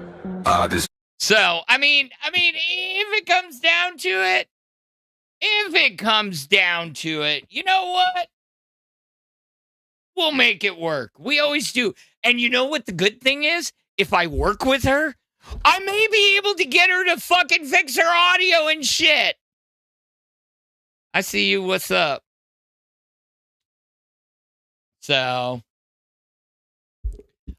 So, I mean, if it comes down to it, you know what? We'll make it work. We always do. And you know what the good thing is? If I work with her, I may be able to get her to fucking fix her audio and shit. I see you. What's up? So,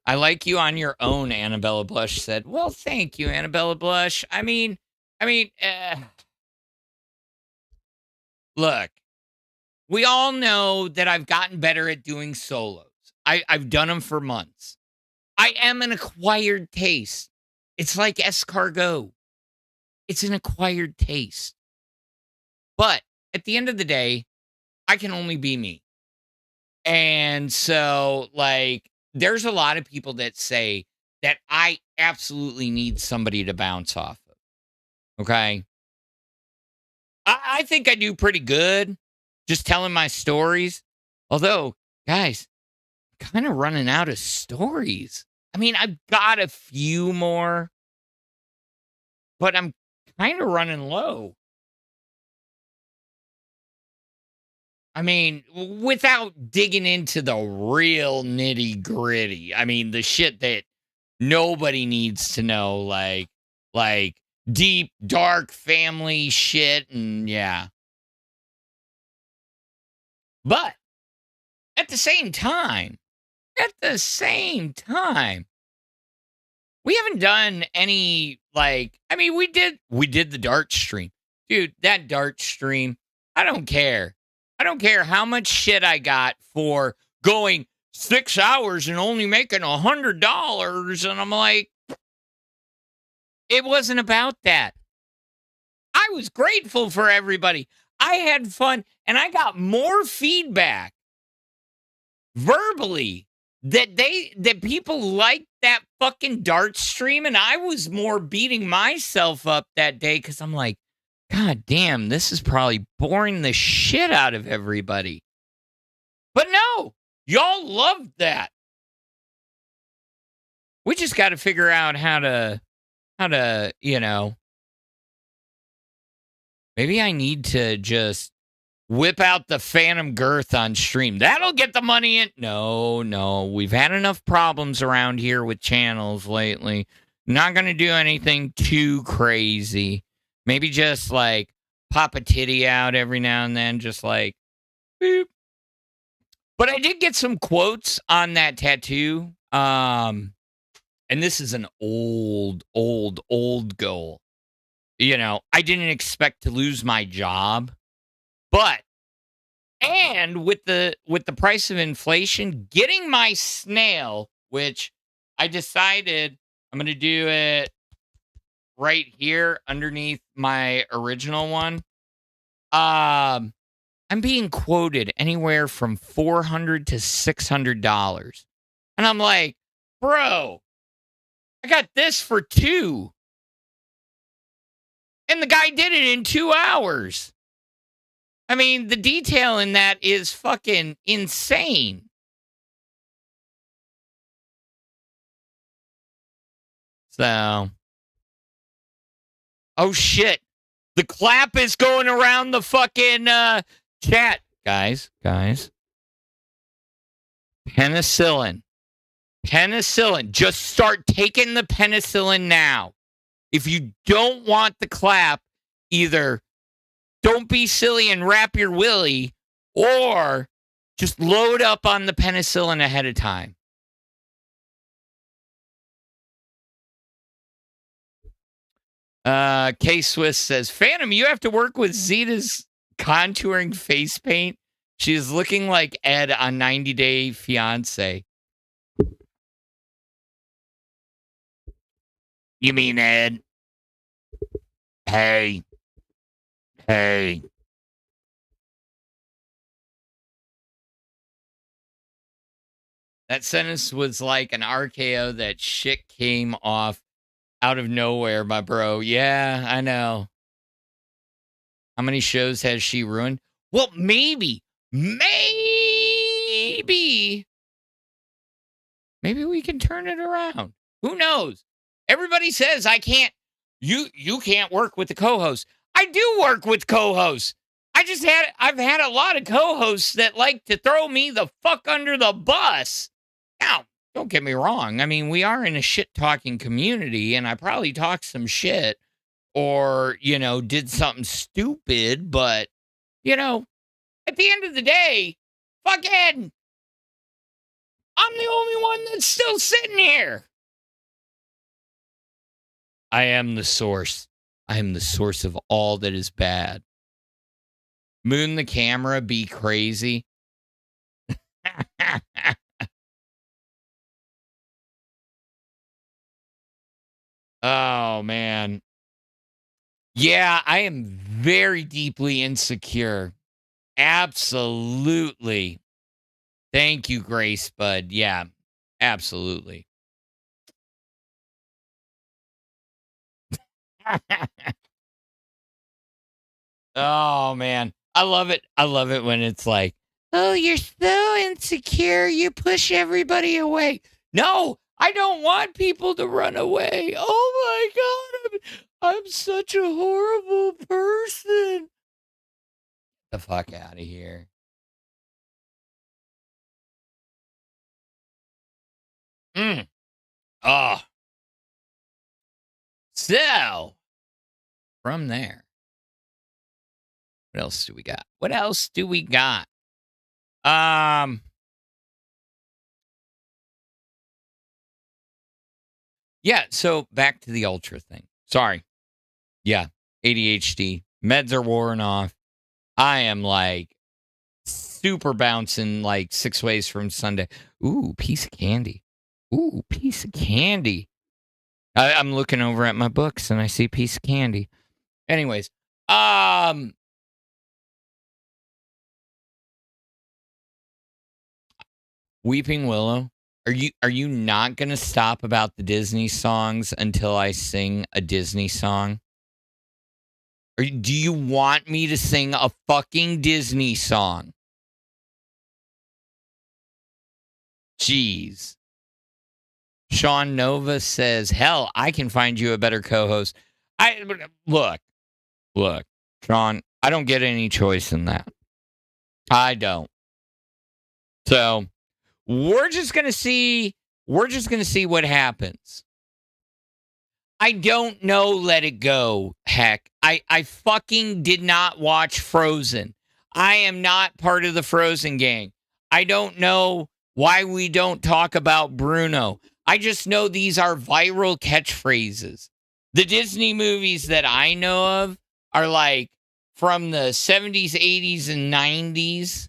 I like you on your own, Annabella Blush said. Well, thank you, Annabella Blush. Look, we all know that I've gotten better at doing solos. I've done them for months. I am an acquired taste. It's like escargot. It's an acquired taste. But at the end of the day, I can only be me. And so, there's a lot of people that say that I absolutely need somebody to bounce off of. Okay? I think I do pretty good just telling my stories. Although, guys, I'm kind of running out of stories. I've got a few more, but I'm kind of running low. Without digging into the real nitty gritty. The shit that nobody needs to know, like deep, dark family shit, and yeah. But at the same time, we haven't done any, we did the dart stream. Dude, that dart stream, I don't care. I don't care how much shit I got for going 6 hours and only making $100. And I'm like, it wasn't about that. I was grateful for everybody. I had fun and I got more feedback verbally that people liked that fucking dart stream. And I was more beating myself up that day because I'm like, God damn, this is probably boring the shit out of everybody. But no, y'all loved that. We just got to figure out how to, maybe I need to just whip out the phantom girth on stream. That'll get the money in. No, we've had enough problems around here with channels lately. Not going to do anything too crazy. Maybe just pop a titty out every now and then, just boop. But I did get some quotes on that tattoo. And this is an old goal. I didn't expect to lose my job, and with the price of inflation, getting my snail, which I decided I'm going to do it right here underneath my original one. I'm being quoted anywhere from $400 to $600. And I'm like, bro, I got this for $2. And the guy did it in 2 hours. The detail in that is fucking insane. So, oh shit. The clap is going around the fucking chat. Guys. Penicillin. Just start taking the penicillin now. If you don't want the clap, either don't be silly and wrap your willy, or just load up on the penicillin ahead of time. K-Swiss says, Phantom, you have to work with Zeta's contouring face paint. She is looking like Ed on 90 Day Fiancé. You mean Ed? Hey. That sentence was like an RKO that shit came off out of nowhere, my bro. Yeah, I know. How many shows has she ruined? Well, maybe we can turn it around. Who knows? Everybody says I can't. You can't work with the co-host. I do work with co-hosts. I've had a lot of co-hosts that like to throw me the fuck under the bus. Now, don't get me wrong. I mean, we are in a shit-talking community, and I probably talked some shit or, did something stupid, but, at the end of the day, fucking, I'm the only one that's still sitting here. I am the source. I am the source of all that is bad. Moon the camera, be crazy. Oh, man. Yeah, I am very deeply insecure. Absolutely. Thank you, Grace Bud. Yeah, absolutely. Oh, man. I love it. I love it when it's like, oh, you're so insecure. You push everybody away. No, I don't want people to run away. Oh, my God. I'm such a horrible person. Get the fuck out of here. Oh. So, from there, what else do we got? Yeah, so back to the ultra thing. Sorry. Yeah, ADHD. Meds are wearing off. I am like super bouncing like 6 ways from Sunday. Ooh, piece of candy. Ooh, piece of candy. I'm looking over at my books and I see a piece of candy. Anyways, Weeping Willow. Are you not going to stop about the Disney songs until I sing a Disney song? Do you want me to sing a fucking Disney song? Jeez. Sean Nova says, hell, I can find you a better co-host. Look, Sean, I don't get any choice in that. I don't. So we're just going to see what happens. I don't know, let it go. Heck, I fucking did not watch Frozen. I am not part of the Frozen gang. I don't know why we don't talk about Bruno. I just know these are viral catchphrases. The Disney movies that I know of are like from the 70s, 80s, and 90s.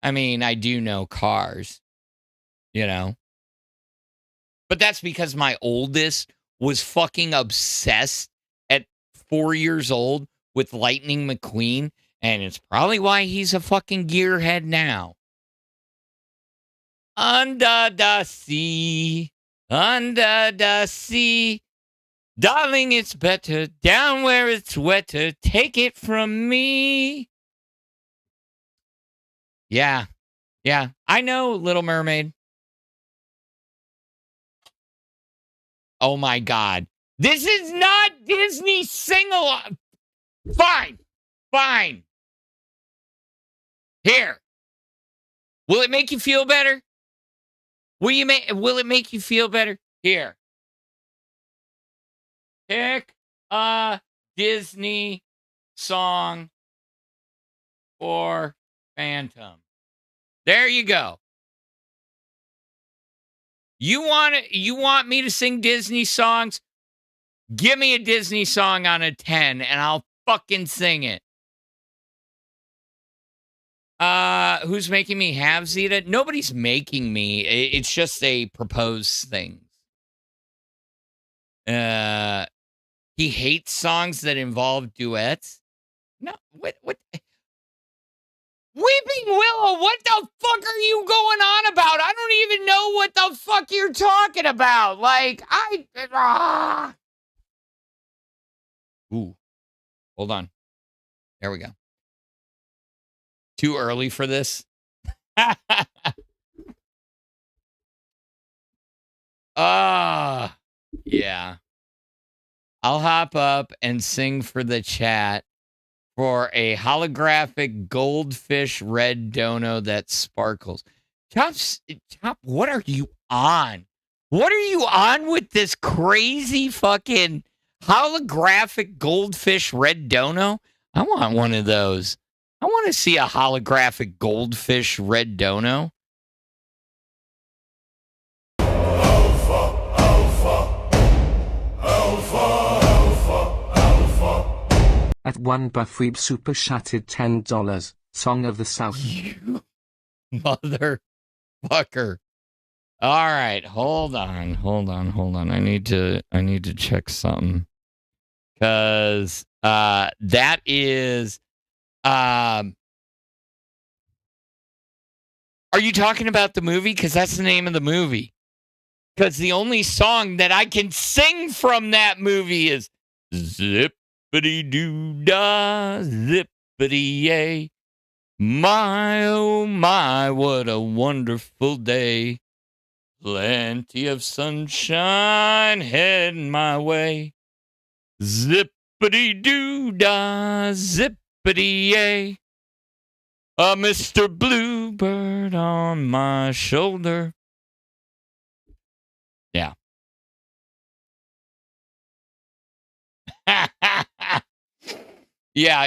I mean, I do know Cars, But that's because my oldest was fucking obsessed at 4 years old with Lightning McQueen, and it's probably why he's a fucking gearhead now. Under the sea, darling, it's better down where it's wetter. Take it from me. Yeah, I know, Little Mermaid. Oh my God. This is not Disney sing-along. Fine. Here. Will it make you feel better? Will it make you feel better? Here. Pick a Disney song for Phantom. There you go. You want me to sing Disney songs? Give me a Disney song on a 10 and I'll fucking sing it. Who's making me have Zeta? Nobody's making me. It's just a proposed thing. He hates songs that involve duets. No, what? Weeping Willow, what the fuck are you going on about? I don't even know what the fuck you're talking about. Like, Ooh, hold on. There we go. Too early for this? Yeah. I'll hop up and sing for the chat for a holographic goldfish red dono that sparkles. Top, what are you on? What are you on with this crazy fucking holographic goldfish red dono? I want one of those. I want to see a holographic goldfish red dono. At one Buffweeb super chatted $10. Song of the South. You motherfucker. All right, hold on. I need to check something. Cause that is are you talking about the movie? Because that's the name of the movie. Because the only song that I can sing from that movie is Zippity-doo-dah, zippity-yay. My, oh my, what a wonderful day. Plenty of sunshine heading my way. Zippity-doo-dah, zippity-yay. Mr. Bluebird on my shoulder. Yeah. Yeah.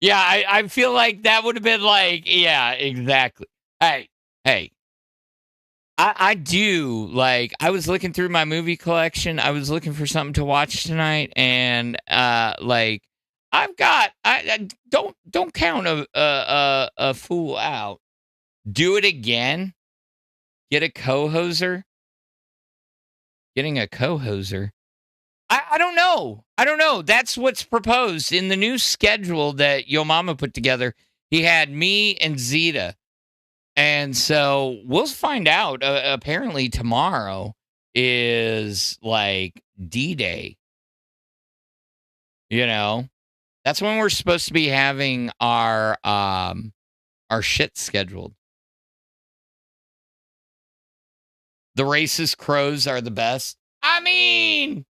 Yeah, I feel like that would have been like, yeah, exactly. Hey. I do, like, I was looking through my movie collection. I was looking for something to watch tonight, and like, I've got, I don't count a fool out. Do it again. Get a co-hoser. Getting a co-hoser. I don't know. That's what's proposed in the new schedule that Yo Mama put together. He had me and Zeta. And so we'll find out. Apparently tomorrow is like D-Day. You know, that's when we're supposed to be having our shit scheduled. The racist crows are the best. I mean,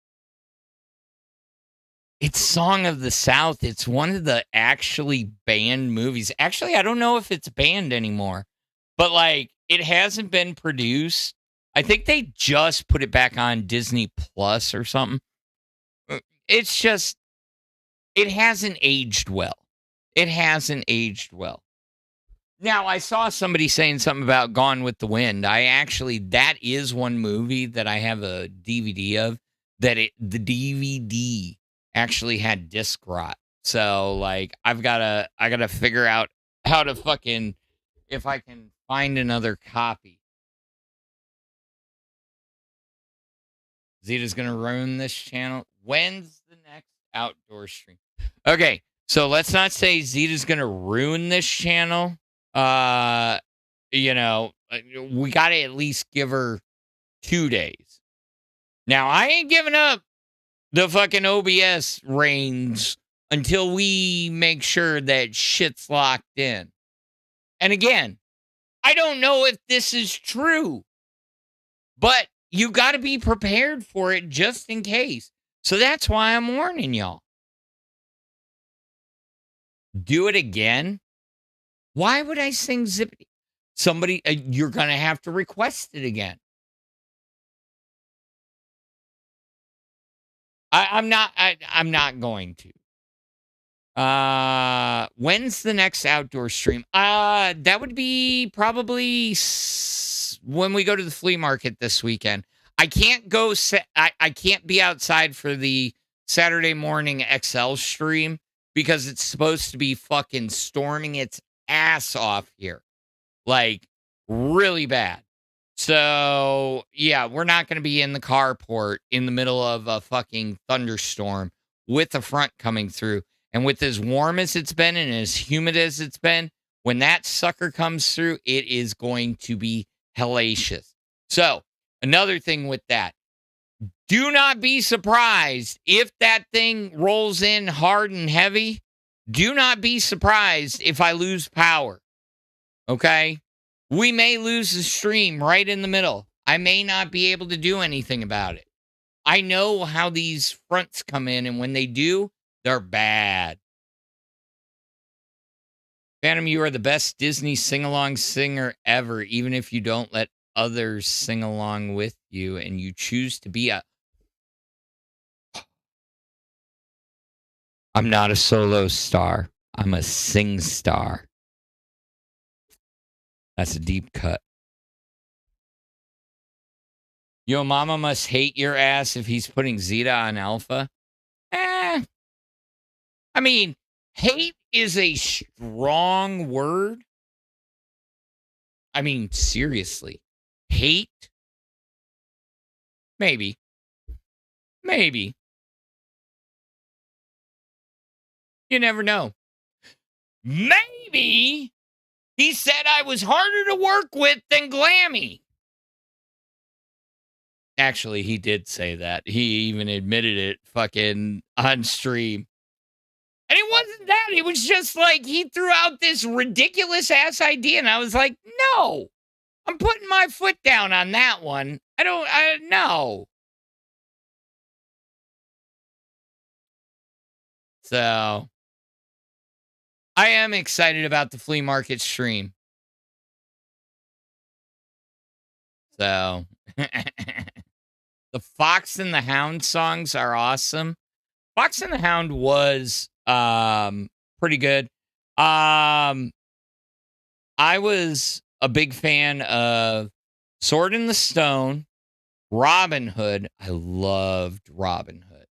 it's Song of the South. It's one of the actually banned movies. Actually, I don't know if it's banned anymore. But, like, it hasn't been produced. I think they just put it back on Disney Plus or something. It's just, it hasn't aged well. Now, I saw somebody saying something about Gone with the Wind. That is one movie that I have a DVD of, the DVD actually had disc rot. So, like, I gotta figure out how to fucking, if I can find another copy. Zeta's going to ruin this channel. When's the next outdoor stream? Okay, so let's not say Zeta's going to ruin this channel. You know, we got to at least give her 2 days. Now, I ain't giving up the fucking OBS reigns until we make sure that shit's locked in. And again, I don't know if this is true, but you got to be prepared for it just in case. So that's why I'm warning y'all. Do it again? Why would I sing Zippity? Somebody, you're going to have to request it again. I'm not going to. When's the next outdoor stream? That would be probably when we go to the flea market this weekend. I can't go. I can't be outside for the Saturday morning XL stream because it's supposed to be fucking storming its ass off here, like really bad. So yeah, we're not going to be in the carport in the middle of a fucking thunderstorm with the front coming through. And with as warm as it's been and as humid as it's been, when that sucker comes through, it is going to be hellacious. So, another thing with that, do not be surprised if that thing rolls in hard and heavy. Do not be surprised if I lose power. Okay? We may lose the stream right in the middle. I may not be able to do anything about it. I know how these fronts come in, and when they do, they're bad. Phantom, you are the best Disney sing-along singer ever, even if you don't let others sing along with you and you choose to be a... I'm not a solo star. I'm a sing star. That's a deep cut. Yo, mama must hate your ass if he's putting Zeta on Alpha. I mean, hate is a strong word. I mean, seriously. Hate? Maybe. Maybe. You never know. Maybe he said I was harder to work with than Glammy. Actually, he did say that. He even admitted it fucking on stream. And it wasn't that. It was just like he threw out this ridiculous ass idea. And I was like, no, I'm putting my foot down on that one. No. So I am excited about the flea market stream. So the Fox and the Hound songs are awesome. Fox and the Hound was pretty good. I was a big fan of Sword in the Stone, Robin Hood. I loved Robin Hood.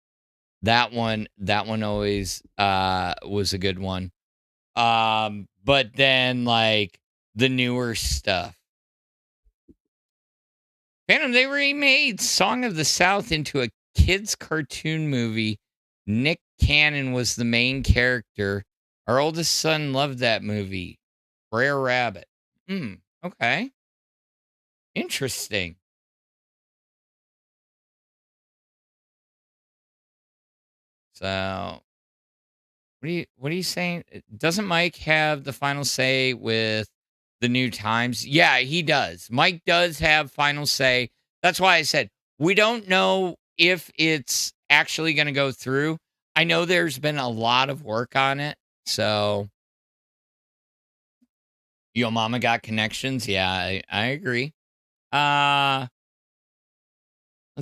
That one always was a good one. But then like the newer stuff. Phantom, they remade Song of the South into a kids cartoon movie. Nick Cannon was the main character. Our oldest son loved that movie. Brer Rabbit. Okay. Interesting. So, what are you saying? Doesn't Mike have the final say with the new times? Yeah, he does. Mike does have final say. That's why I said we don't know if it's actually going to go through. I know there's been a lot of work on it. So, Yo Mama got connections. Yeah, I agree. Let's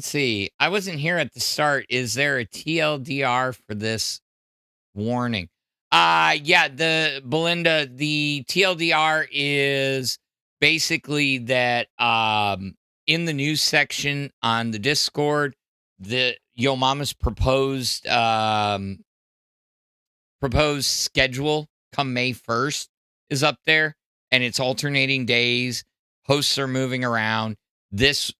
see. I wasn't here at the start. Is there a TLDR for this warning? Yeah, Belinda, the TLDR is basically that in the news section on the Discord, the Yo Mama's proposed schedule come May 1st is up there, and it's alternating days. Hosts are moving around. This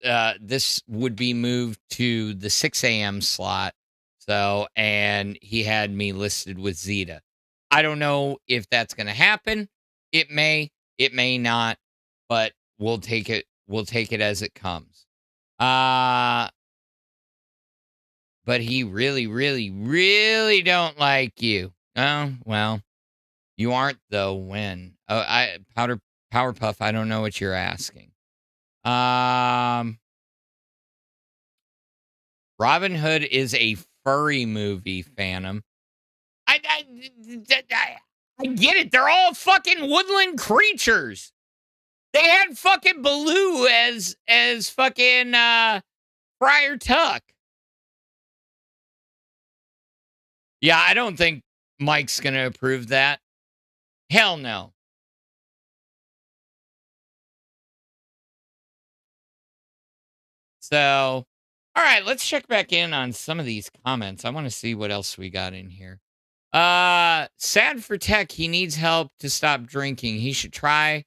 would be moved to the 6 a.m. slot. So, and he had me listed with Zeta. I don't know if that's going to happen. It may not, but we'll take it as it comes. But he really, really, really don't like you. Oh, well, You aren't though. When? Oh, Powerpuff. I don't know what you're asking. Robin Hood is a furry movie, Phantom. I get it. They're all fucking woodland creatures. They had fucking Baloo as fucking Friar Tuck. Yeah, I don't think Mike's gonna approve that. Hell no. So, all right, let's check back in on some of these comments. I want to see what else we got in here. Sad for Tech. He needs help to stop drinking. He should try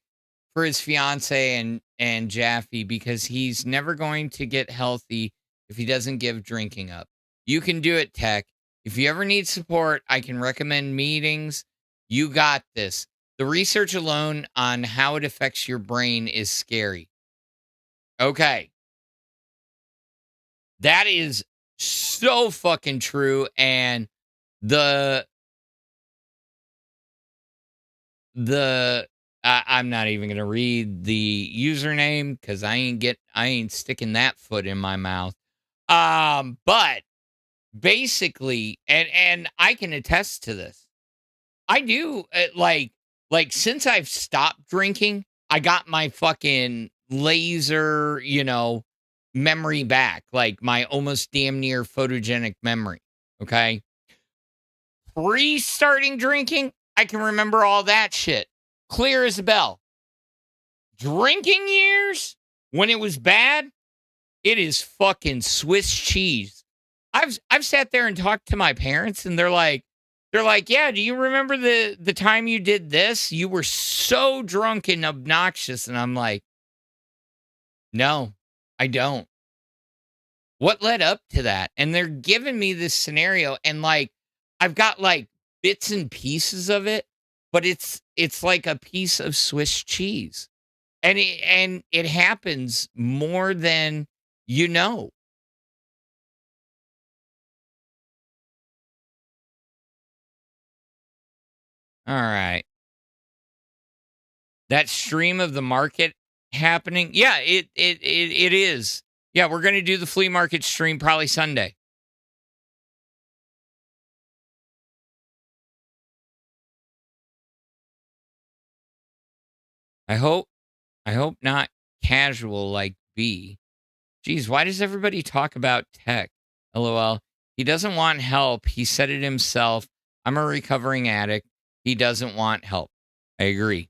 for his fiance and Jaffe because he's never going to get healthy if he doesn't give drinking up. You can do it, Tech. If you ever need support, I can recommend meetings. You got this. The research alone on how it affects your brain is scary. Okay. That is so fucking true. And I'm not even gonna read the username because I ain't sticking that foot in my mouth. But basically, and I can attest to this. I do like since I've stopped drinking, I got my fucking laser, memory back, like my almost damn near photogenic memory. Okay. Pre-starting drinking, I can remember all that shit. Clear as a bell. Drinking years, when it was bad, it is fucking Swiss cheese. I've sat there and talked to my parents and they're like, yeah, do you remember the time you did this? You were so drunk and obnoxious. And I'm like, no, I don't. What led up to that? And they're giving me this scenario and like, I've got like bits and pieces of it, but it's like a piece of Swiss cheese. And it happens more than you know. All right. That stream of the market happening. Yeah, it is. Yeah, we're going to do the flea market stream probably Sunday. I hope not casual like B. Geez, why does everybody talk about Tech? LOL. He doesn't want help. He said it himself. I'm a recovering addict. He doesn't want help. I agree.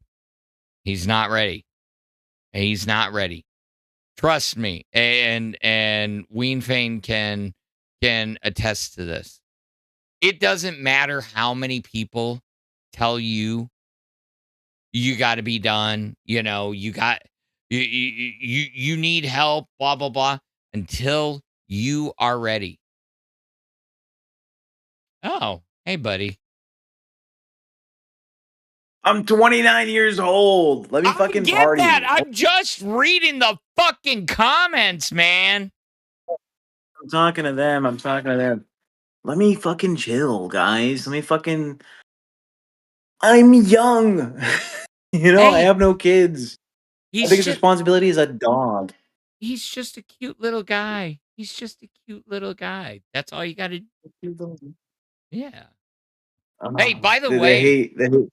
He's not ready. He's not ready. Trust me. And Ween Fane can attest to this. It doesn't matter how many people tell you got to be done, you need help, blah blah blah, until you are ready. Oh, hey buddy. I'm 29 years old. Let me fucking get party. that. I'm just reading the fucking comments, man. I'm talking to them. Let me fucking chill, guys. I'm young. I Hey, have no kids. My he's biggest just responsibility is a dog. he's just a cute little guy. He's just a cute little guy. That's all you got to. Yeah. Hey, by the way, They hate.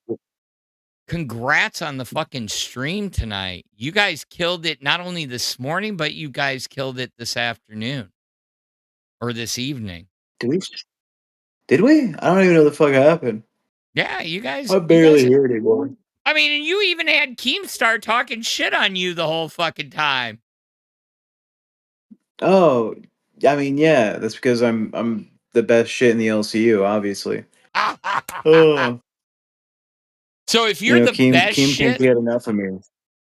congrats on the fucking stream tonight. You guys killed it not only this morning, but you guys killed it this afternoon or this evening. Did we? Did we? I don't even know the fuck happened. Yeah, you guys. I barely hear it anymore. I mean, and you even had Keemstar talking shit on you the whole fucking time. Oh, I mean, yeah, that's because I'm the best shit in the LCU, obviously. Oh. So if you're the best Keem shit, can't get enough of me.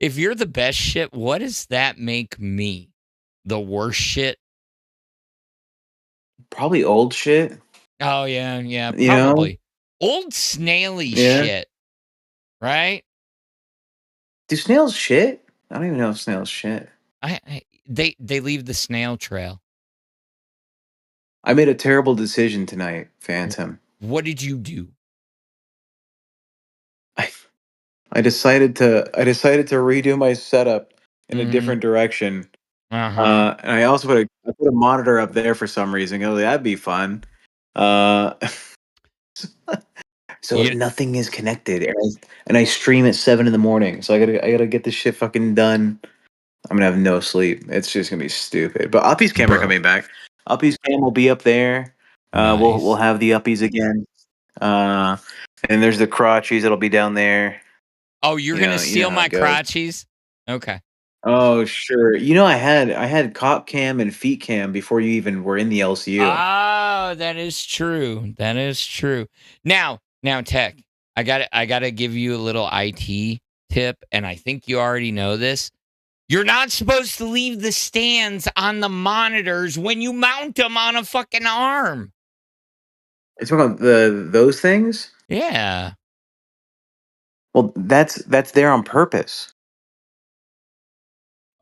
if you're the best shit, what does that make me? The worst shit? Probably old shit. Oh yeah, You know? probably. Old snaily Yeah. shit. Right? Do snails shit? I don't even know if snails shit. They leave the snail trail. I made a terrible decision tonight, Phantom. What did you do? I decided to redo my setup in a Mm-hmm. different direction. Uh-huh. And I also put a monitor up there for some reason. Oh, that'd be fun. Uh, so You, nothing is connected, and I stream at 7 in the morning. So I gotta get this shit fucking done. I'm gonna have no sleep. It's just gonna be stupid. But Uppy's camera bro. coming back. Uppy's cam will be up there. We'll Nice. have the Uppies again. Uh, and there's the crotchies that'll be down there. Oh, you're gonna You know steal how my it goes. crotchies? Okay. Oh sure. I had cop cam and feet cam before you even were in the LCU. Oh, that is true. That is true. Now, Tech, I gotta give you a little IT tip, and I think you already know this. You're not supposed to leave the stands on the monitors when you mount them on a fucking arm. It's about those things. Yeah. Well, that's there on purpose.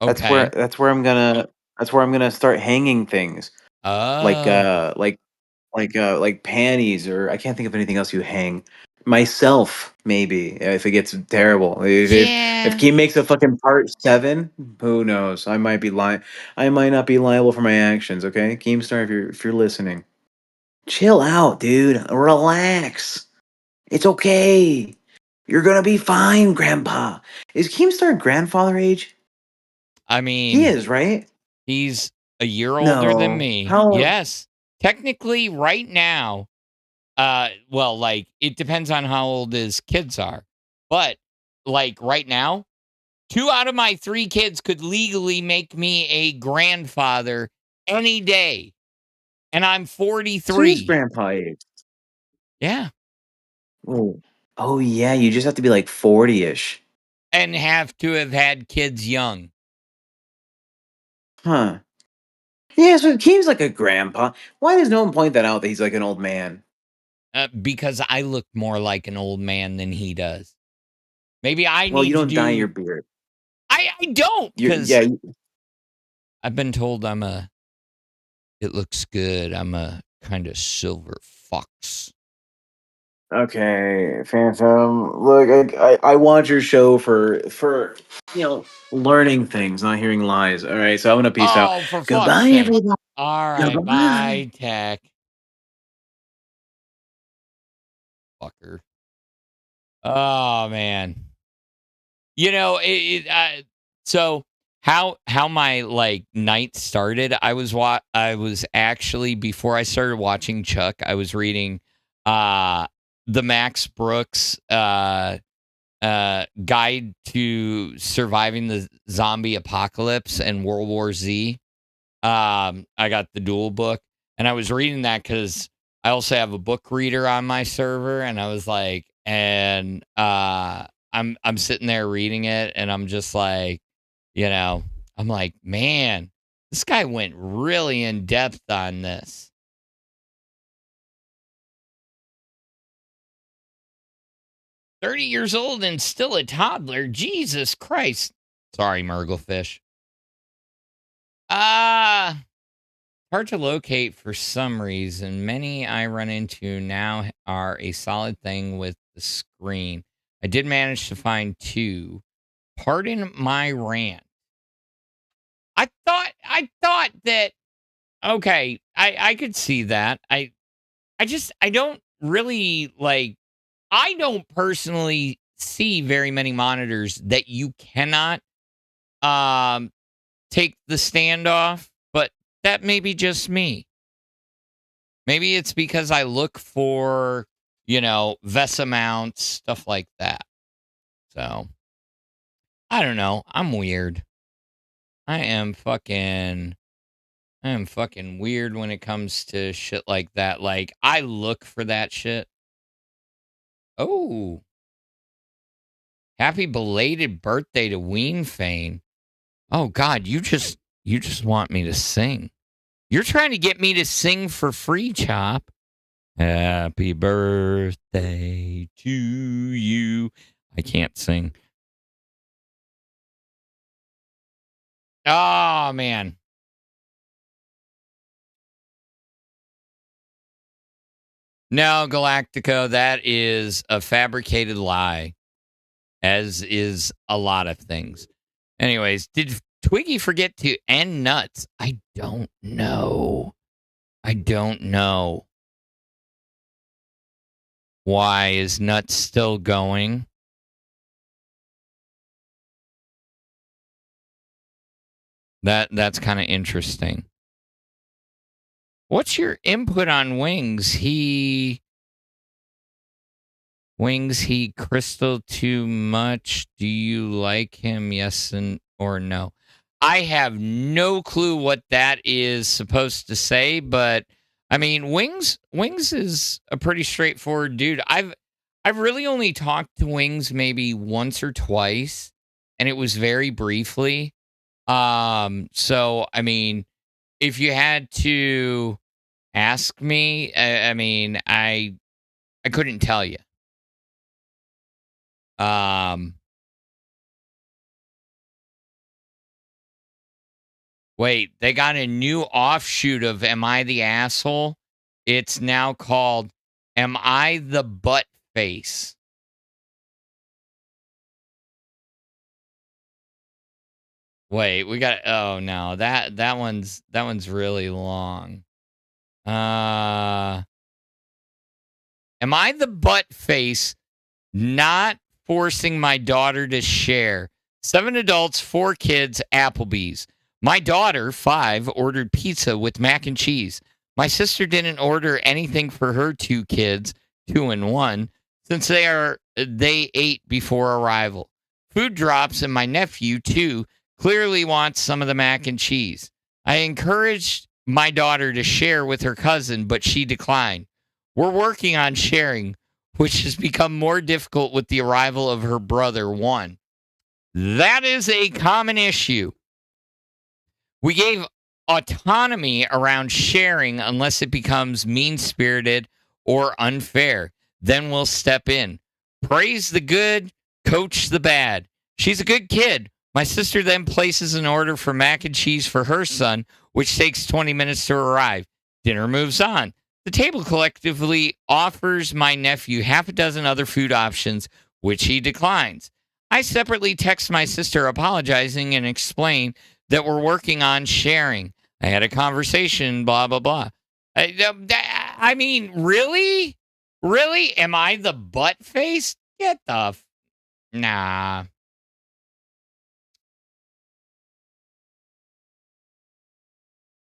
Okay. That's where I'm gonna start hanging things like Oh. like panties, or I can't think of anything else you hang. Myself, maybe, if it gets terrible. If Yeah. Keem makes a fucking part 7, who knows? I might not be liable for my actions. Okay, Keemstar, if you're listening, chill out, dude. Relax. It's okay. You're gonna be fine, Grandpa. Is Keemstar grandfather age? I He mean, is, right? he's a year older than No. me. How? Yes. Technically, right now, well, like, it depends on how old his kids are. But, like, right now, 2 out of my 3 kids could legally make me a grandfather any day, and I'm So he's 43. grandpa age. Yeah, Oh. Oh yeah, you just have to be like 40-ish. and have to have had kids young, Huh. Yeah, so Keem's like a grandpa. Why does no one point that out that he's like an old man? because I look more like an old man than he does. Maybe I Well, you need to don't dye your do beard. I don't, You 'cause yeah, I've been told it looks good, I'm a kinda silver fox. okay, Phantom. Look, I want your show for learning things, not hearing lies. All right, so I'm gonna peace out. Oh, for fuck's Goodbye, sake. everybody. Alright, Goodbye. bye, Tech. Fucker. Oh, man. You know, so how my, like, night started, I was actually, before I started watching Chuck, I was reading, the Max Brooks, Guide to Surviving the Zombie Apocalypse and World War Z. I got the dual book, and I was reading that because I also have a book reader on my server, and I was like, I'm sitting there reading it, and I'm just like, you know, I'm like, man, this guy went really in depth on this. 30 years old and still a toddler. Jesus Christ. Sorry, Murglefish. Hard to locate for some reason. Many I run into now are a solid thing with the screen. I did manage to find 2. Pardon my rant. I thought that okay, I could see that. I don't really like I don't personally see very many monitors that you cannot um take the stand off, but that may be just me. Maybe it's because I look for, VESA mounts, stuff like that. So, I don't know. I'm weird. I am fucking I am fucking weird when it comes to shit like that. Like, I look for that shit. Oh, happy belated birthday to Ween Fane. Oh God, you just want me to sing. You're trying to get me to sing for free, Chop. Happy birthday to you. I can't sing. Oh, man. No, Galactico, that is a fabricated lie. as is a lot of things. Anyways, did Twiggy forget to end nuts? I don't know. Why is nuts still going? That's kind of interesting. What's your input on Wings? Wings, he crystal too much. Do you like him? Yes or no? I have no clue what that is supposed to say, but I mean, Wings is a pretty straightforward dude. I've really only talked to Wings maybe once or twice, and it was very briefly. So I mean, if you had to ask me, I mean, I couldn't tell you. Wait, they got a new offshoot of Am I the Asshole? It's now called Am I the Butt Face? Wait, we got oh no, that one's really long. Am I the butt face not forcing my daughter to share? 7 adults, 4 kids, Applebee's. My daughter, 5, ordered pizza with mac and cheese. My sister didn't order anything for her 2 kids, 2 and 1, since they ate before arrival. Food drops, and my nephew, 2, clearly wants some of the mac and cheese. I encouraged my daughter to share with her cousin, but she declined. We're working on sharing, which has become more difficult with the arrival of her brother, 1. That is a common issue. We gave autonomy around sharing unless it becomes mean-spirited or unfair. Then we'll step in. Praise the good, coach the bad. She's a good kid. My sister then places an order for mac and cheese for her son, which takes 20 minutes to arrive. Dinner moves on. The table collectively offers my nephew half a dozen other food options, which he declines. I separately text my sister apologizing and explain that we're working on sharing. I had a conversation, blah, blah, blah. I mean, really? Really? Am I the butt face? Get the nah.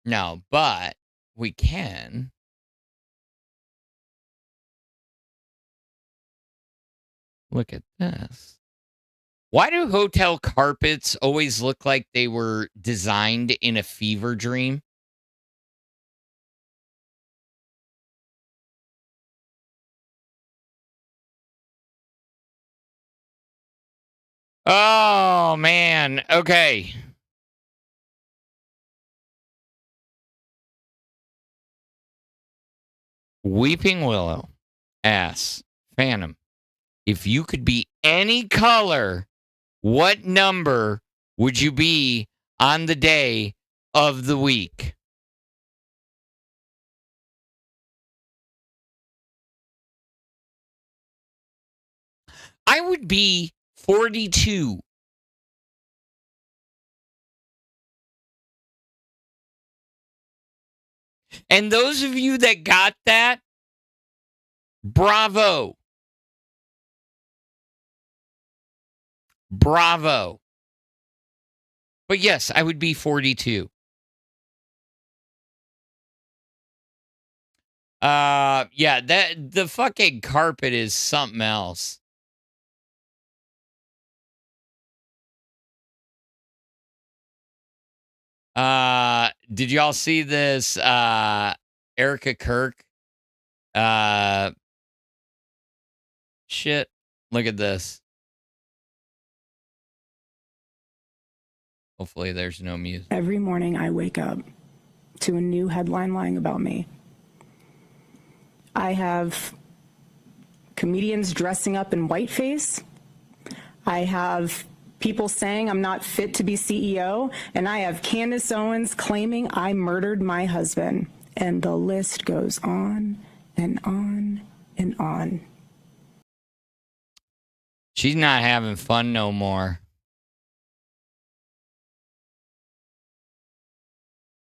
No, but we can. Look at this. Why do hotel carpets always look like they were designed in a fever dream? Oh, man. Okay. Weeping Willow asks, Phantom, if you could be any color, what number would you be on the day of the week? I would be 42. And those of you that got that, bravo. Bravo. But yes, I would be 42. Yeah, the fucking carpet is something else. Did y'all see this Erica Kirk shit? Look at this. Hopefully there's no music. Every morning I wake up to a new headline lying about me. I have comedians dressing up in whiteface. I have people saying I'm not fit to be CEO. And I have Candace Owens claiming I murdered my husband. And the list goes on and on and on. She's not having fun no more.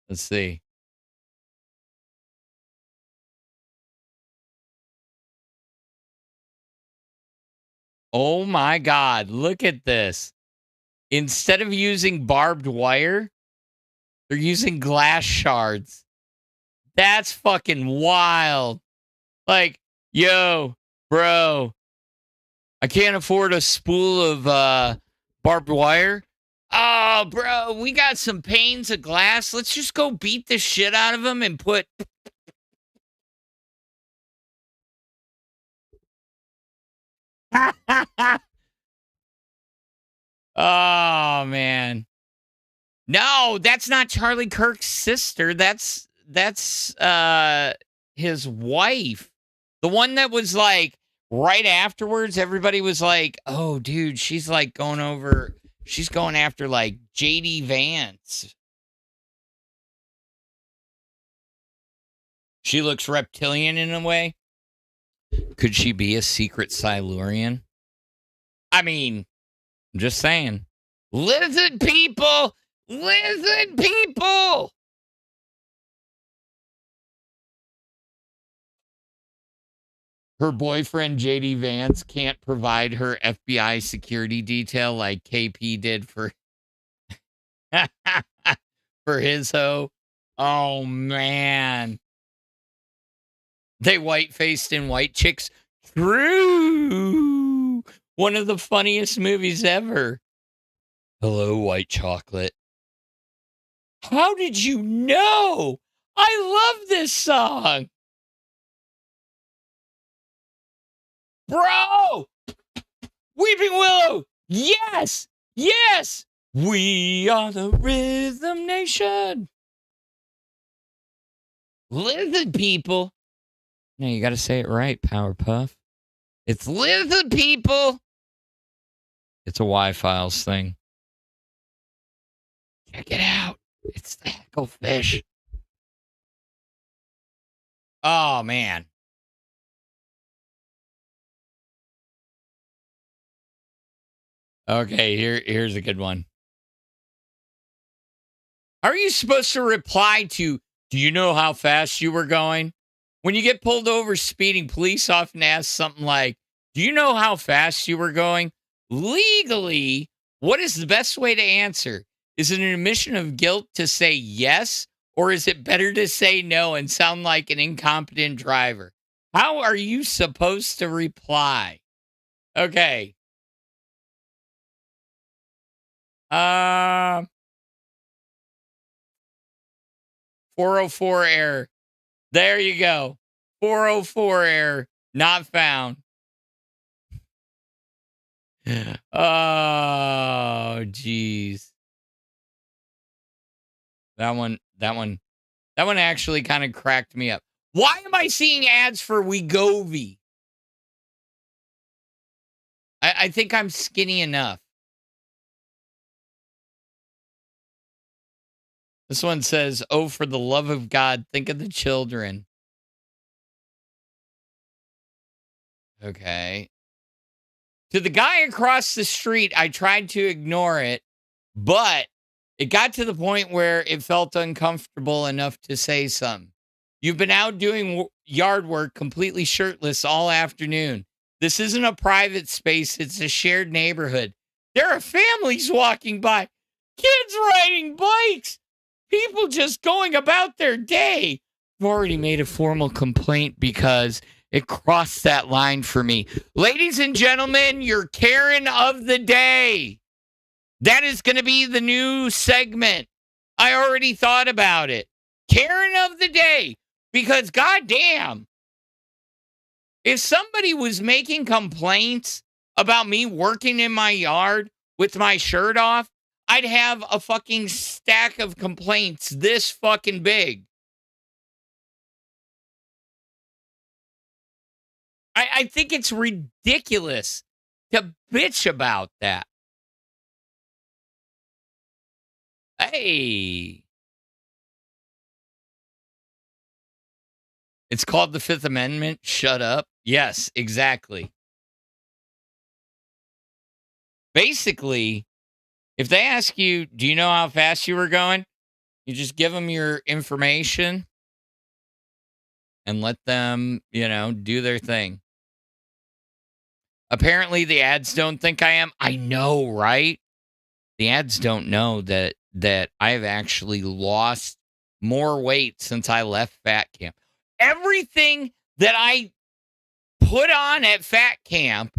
Let's see. Oh my God, look at this. Instead of using barbed wire, they're using glass shards. That's fucking wild. Like, yo, bro, I can't afford a spool of barbed wire. Oh, bro, we got some panes of glass. Let's just go beat the shit out of them and put. Oh, man. No, that's not Charlie Kirk's sister. That's his wife. The one that was like right afterwards, everybody was like, "Oh, dude, she's like going after like JD Vance." She looks reptilian in a way. Could she be a secret Silurian? I mean, I'm just saying. Lizard people! Lizard people! Her boyfriend, JD Vance, can't provide her FBI security detail like KP did for, for his hoe. Oh, man. They white-faced in White Chicks. True. One of the funniest movies ever. Hello, white chocolate. How did you know? I love this song. Bro! Weeping Willow! Yes! Yes! We are the Rhythm Nation. Lizard people. No, you got to say it right, Powerpuff. It's lizard people. It's a Y-Files thing. Check it out. It's the Hecklefish. Oh, man. Okay, here's a good one. How are you supposed to reply to, do you know how fast you were going? When you get pulled over speeding, police often ask something like, do you know how fast you were going? Legally, what is the best way to answer? Is it an admission of guilt to say yes, or is it better to say no and sound like an incompetent driver? How are you supposed to reply? Okay. 404 error. There you go. 404 error. Not found. Oh, jeez. That one actually kind of cracked me up. Why am I seeing ads for Wegovy? I think I'm skinny enough. This one says, oh, for the love of God, think of the children. Okay. To the guy across the street, I tried to ignore it, but it got to the point where it felt uncomfortable enough to say something. You've been out doing yard work completely shirtless all afternoon. This isn't a private space. It's a shared neighborhood. There are families walking by, kids riding bikes, people just going about their day. I've already made a formal complaint because it crossed that line for me. Ladies and gentlemen, your Karen of the day. That is going to be the new segment. I already thought about it. Karen of the day. Because goddamn, if somebody was making complaints about me working in my yard with my shirt off, I'd have a fucking stack of complaints this fucking big. I think it's ridiculous to bitch about that. Hey. It's called the Fifth Amendment. Shut up. Yes, exactly. Basically, if they ask you, do you know how fast you were going? You just give them your information and let them, do their thing. Apparently, the ads don't think I am. I know, right? The ads don't know that I've actually lost more weight since I left fat camp. Everything that I put on at fat camp,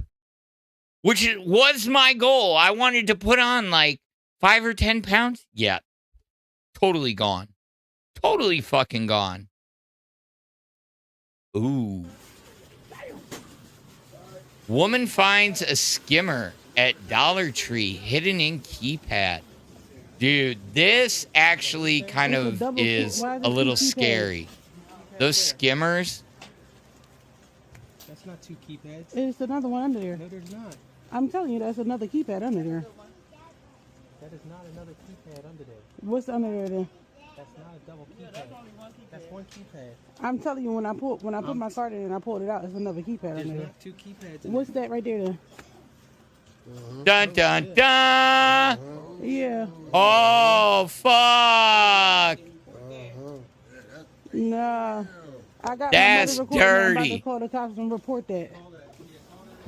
which was my goal, I wanted to put on like 5 or 10 pounds. Yeah, totally gone. Totally fucking gone. Ooh. Woman finds a skimmer at Dollar Tree hidden in keypad. Dude, this actually kind of is a little scary. Those skimmers. That's not 2 keypads. It's another one under there. No, there's not. I'm telling you, that's another keypad under there. That is not another keypad under there. What's under there then? That's not a double keypad. That's 1 keypad. I'm telling you, when I put my card in and I pulled it out, it's another keypad There's under there. not 2 keypads. What's that right there then? Dun dun dun. Yeah. Oh fuck. Nah. I got That's my mother recording. I'm about dirty. to call the cops and report that.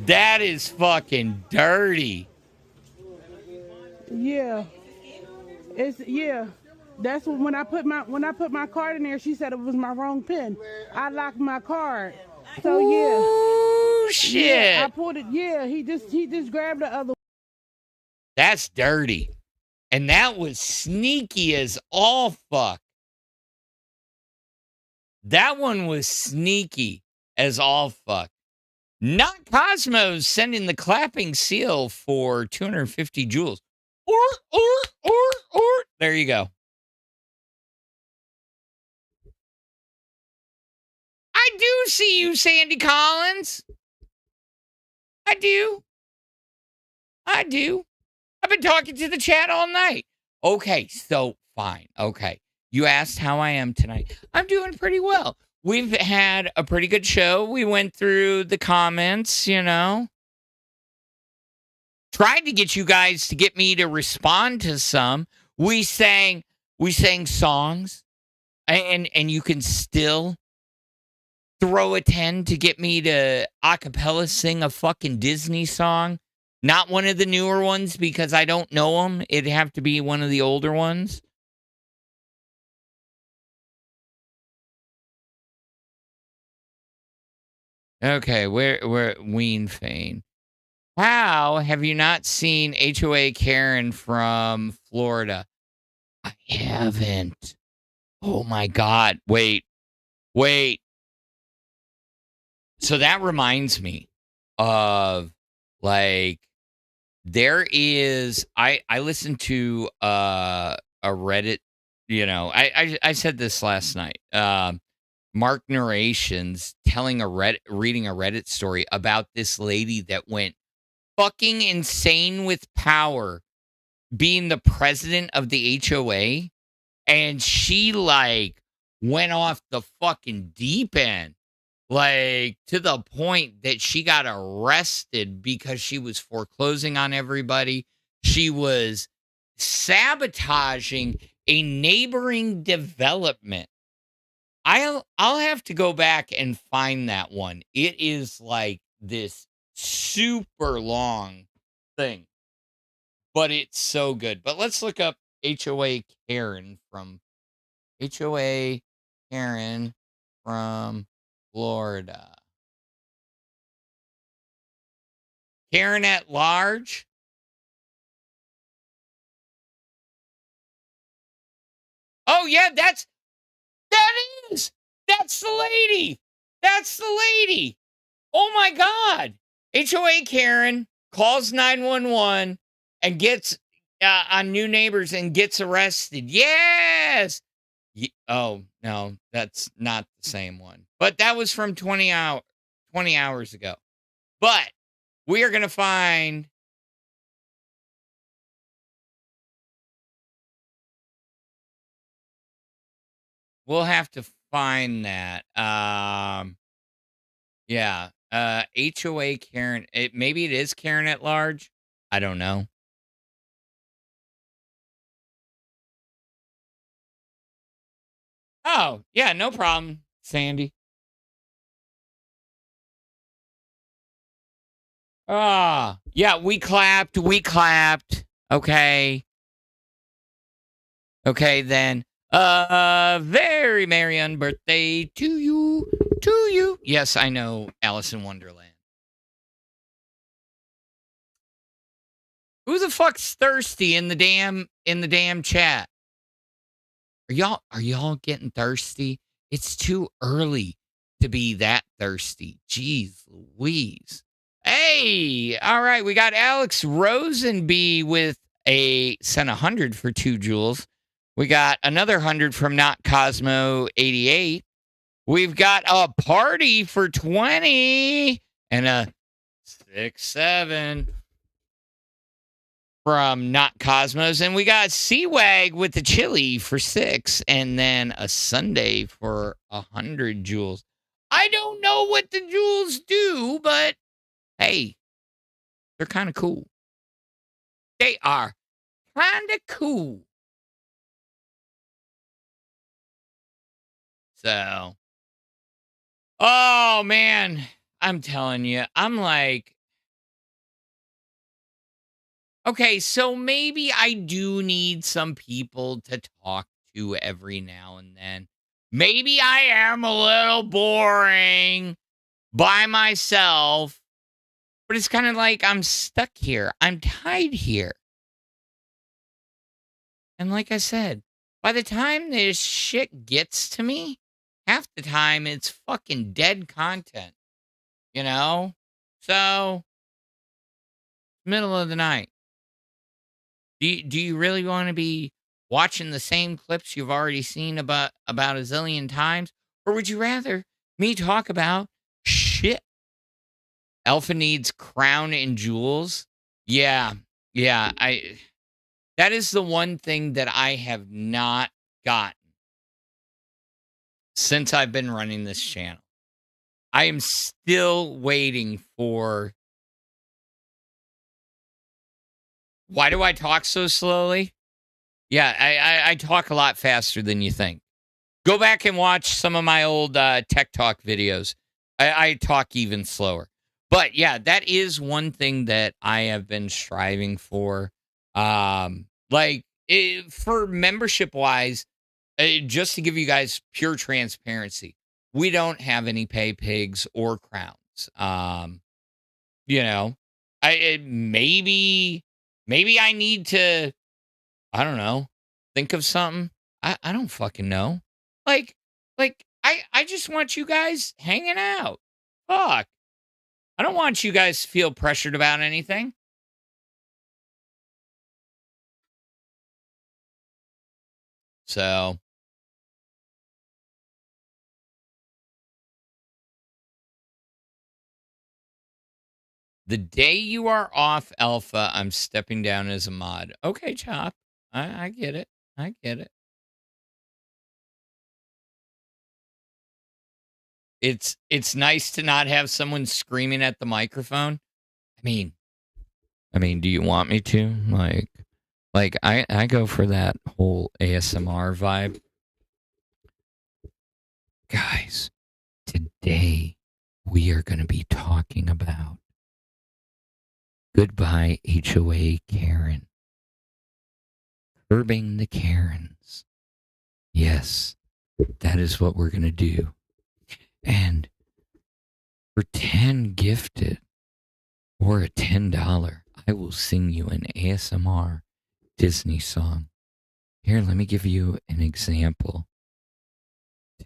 That is fucking dirty. Yeah. Yeah. That's when I put my card in there, she said it was my wrong pin. I locked my card. So yeah. Ooh, shit. Yeah, I pulled it. Yeah, he just grabbed the other. That's dirty. And that was sneaky as all fuck. That one was sneaky as all fuck. Not Cosmos sending the clapping seal for 250 joules. Or. There you go. I do see you, Sandy Collins. I do. I've been talking to the chat all night. Okay, so fine. Okay. You asked how I am tonight. I'm doing pretty well. We've had a pretty good show. We went through the comments, Tried to get you guys to get me to respond to some. We sang songs. And you can still throw a 10 to get me to a cappella sing a fucking Disney song. Not one of the newer ones because I don't know them. It'd have to be one of the older ones. Okay, where Ween Fane. How have you not seen HOA Karen from Florida? I haven't. Oh my God. Wait. So that reminds me of there is I listened to a Reddit, I said this last night. Mark Narrations reading a Reddit story about this lady that went fucking insane with power, being the president of the HOA, and she went off the fucking deep end, to the point that she got arrested because she was foreclosing on everybody. She was sabotaging a neighboring development. I'll have to go back and find that one. It is this super long thing, but it's so good. But let's look up HOA Karen from Florida. Karen at large. Oh yeah, that's the lady. That's the lady. Oh my God. HOA Karen calls 911 and gets on New Neighbors and gets arrested. Yes. Oh, no, that's not the same one. But that was from 20 hours ago. But we are going to find we'll have to find that. Yeah. HOA Karen. Maybe it is Karen at large. I don't know. Oh, yeah, no problem, Sandy. Ah, yeah, we clapped. We clapped. Okay. Okay, then. Very merry birthday to you. To you. Yes, I know Alice in Wonderland. Who the fuck's thirsty in the damn chat? Are y'all getting thirsty? It's too early to be that thirsty. Jeez Louise. Hey, all right, we got Alex Rosenby with sent 100 for 2 jewels. We got another 100 from Not Cosmo 88. We've got a party for 20 and a 6-7 from Not Cosmos. And we got Seawag with the chili for 6 and then a Sunday for 100 jewels. I don't know what the jewels do, but hey, they're kind of cool. They are kind of cool. So, oh man, I'm telling you, I'm like, okay, so maybe I do need some people to talk to every now and then. Maybe I am a little boring by myself, but it's kind of like I'm stuck here. I'm tied here. And like I said, by the time this shit gets to me, half the time it's fucking dead content, you know? So, middle of the night. Do you really want to be watching the same clips you've already seen about a zillion times? Or would you rather me talk about shit? Alpha needs crown and jewels. Yeah. That is the one thing that I have not gotten since I've been running this channel. I am still waiting for... Why do I talk so slowly? Yeah, I talk a lot faster than you think. Go back and watch some of my old Tech Talk videos. I talk even slower. But yeah, that is one thing that I have been striving for. For membership-wise, just to give you guys pure transparency, we don't have any pay pigs or crowns. Maybe I need to, I don't know, think of something. I don't fucking know. I just want you guys hanging out. Fuck. I don't want you guys to feel pressured about anything. So. The day you are off Alpha, I'm stepping down as a mod. Okay, Chop. I get it. I get it. It's nice to not have someone screaming at the microphone. I mean, do you want me to? I go for that whole ASMR vibe. Guys, today we are going to be talking about goodbye HOA Karen. Curbing the Karens. Yes, that is what we're going to do. And for 10 gifted or a $10, I will sing you an ASMR Disney song. Here, let me give you an example.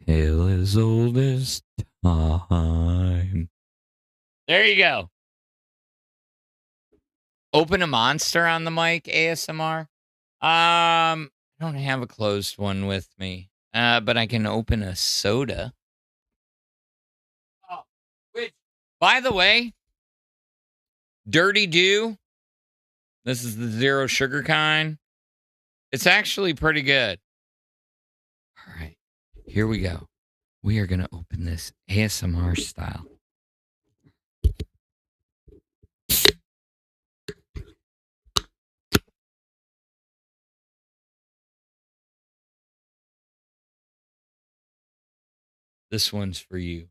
Tale as old as time. There you go. Open a monster on the mic, ASMR. I don't have a closed one with me, but I can open a soda. Oh, which, by the way, Dirty Dew. This is the zero sugar kind. It's actually pretty good. All right, here we go. We are going to open this ASMR style. This one's for you.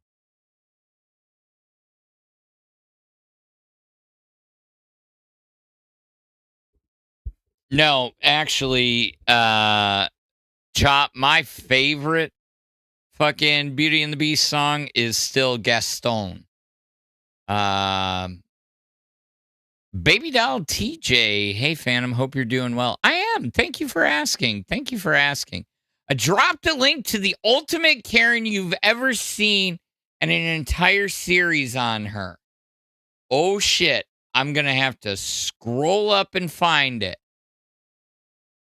No, actually, Chop, my favorite fucking Beauty and the Beast song is still Gaston. Baby Doll TJ, hey Phantom, hope you're doing well. I am. Thank you for asking. Thank you for asking. I dropped a link to the ultimate Karen you've ever seen and an entire series on her. Oh shit. I'm going to have to scroll up and find it.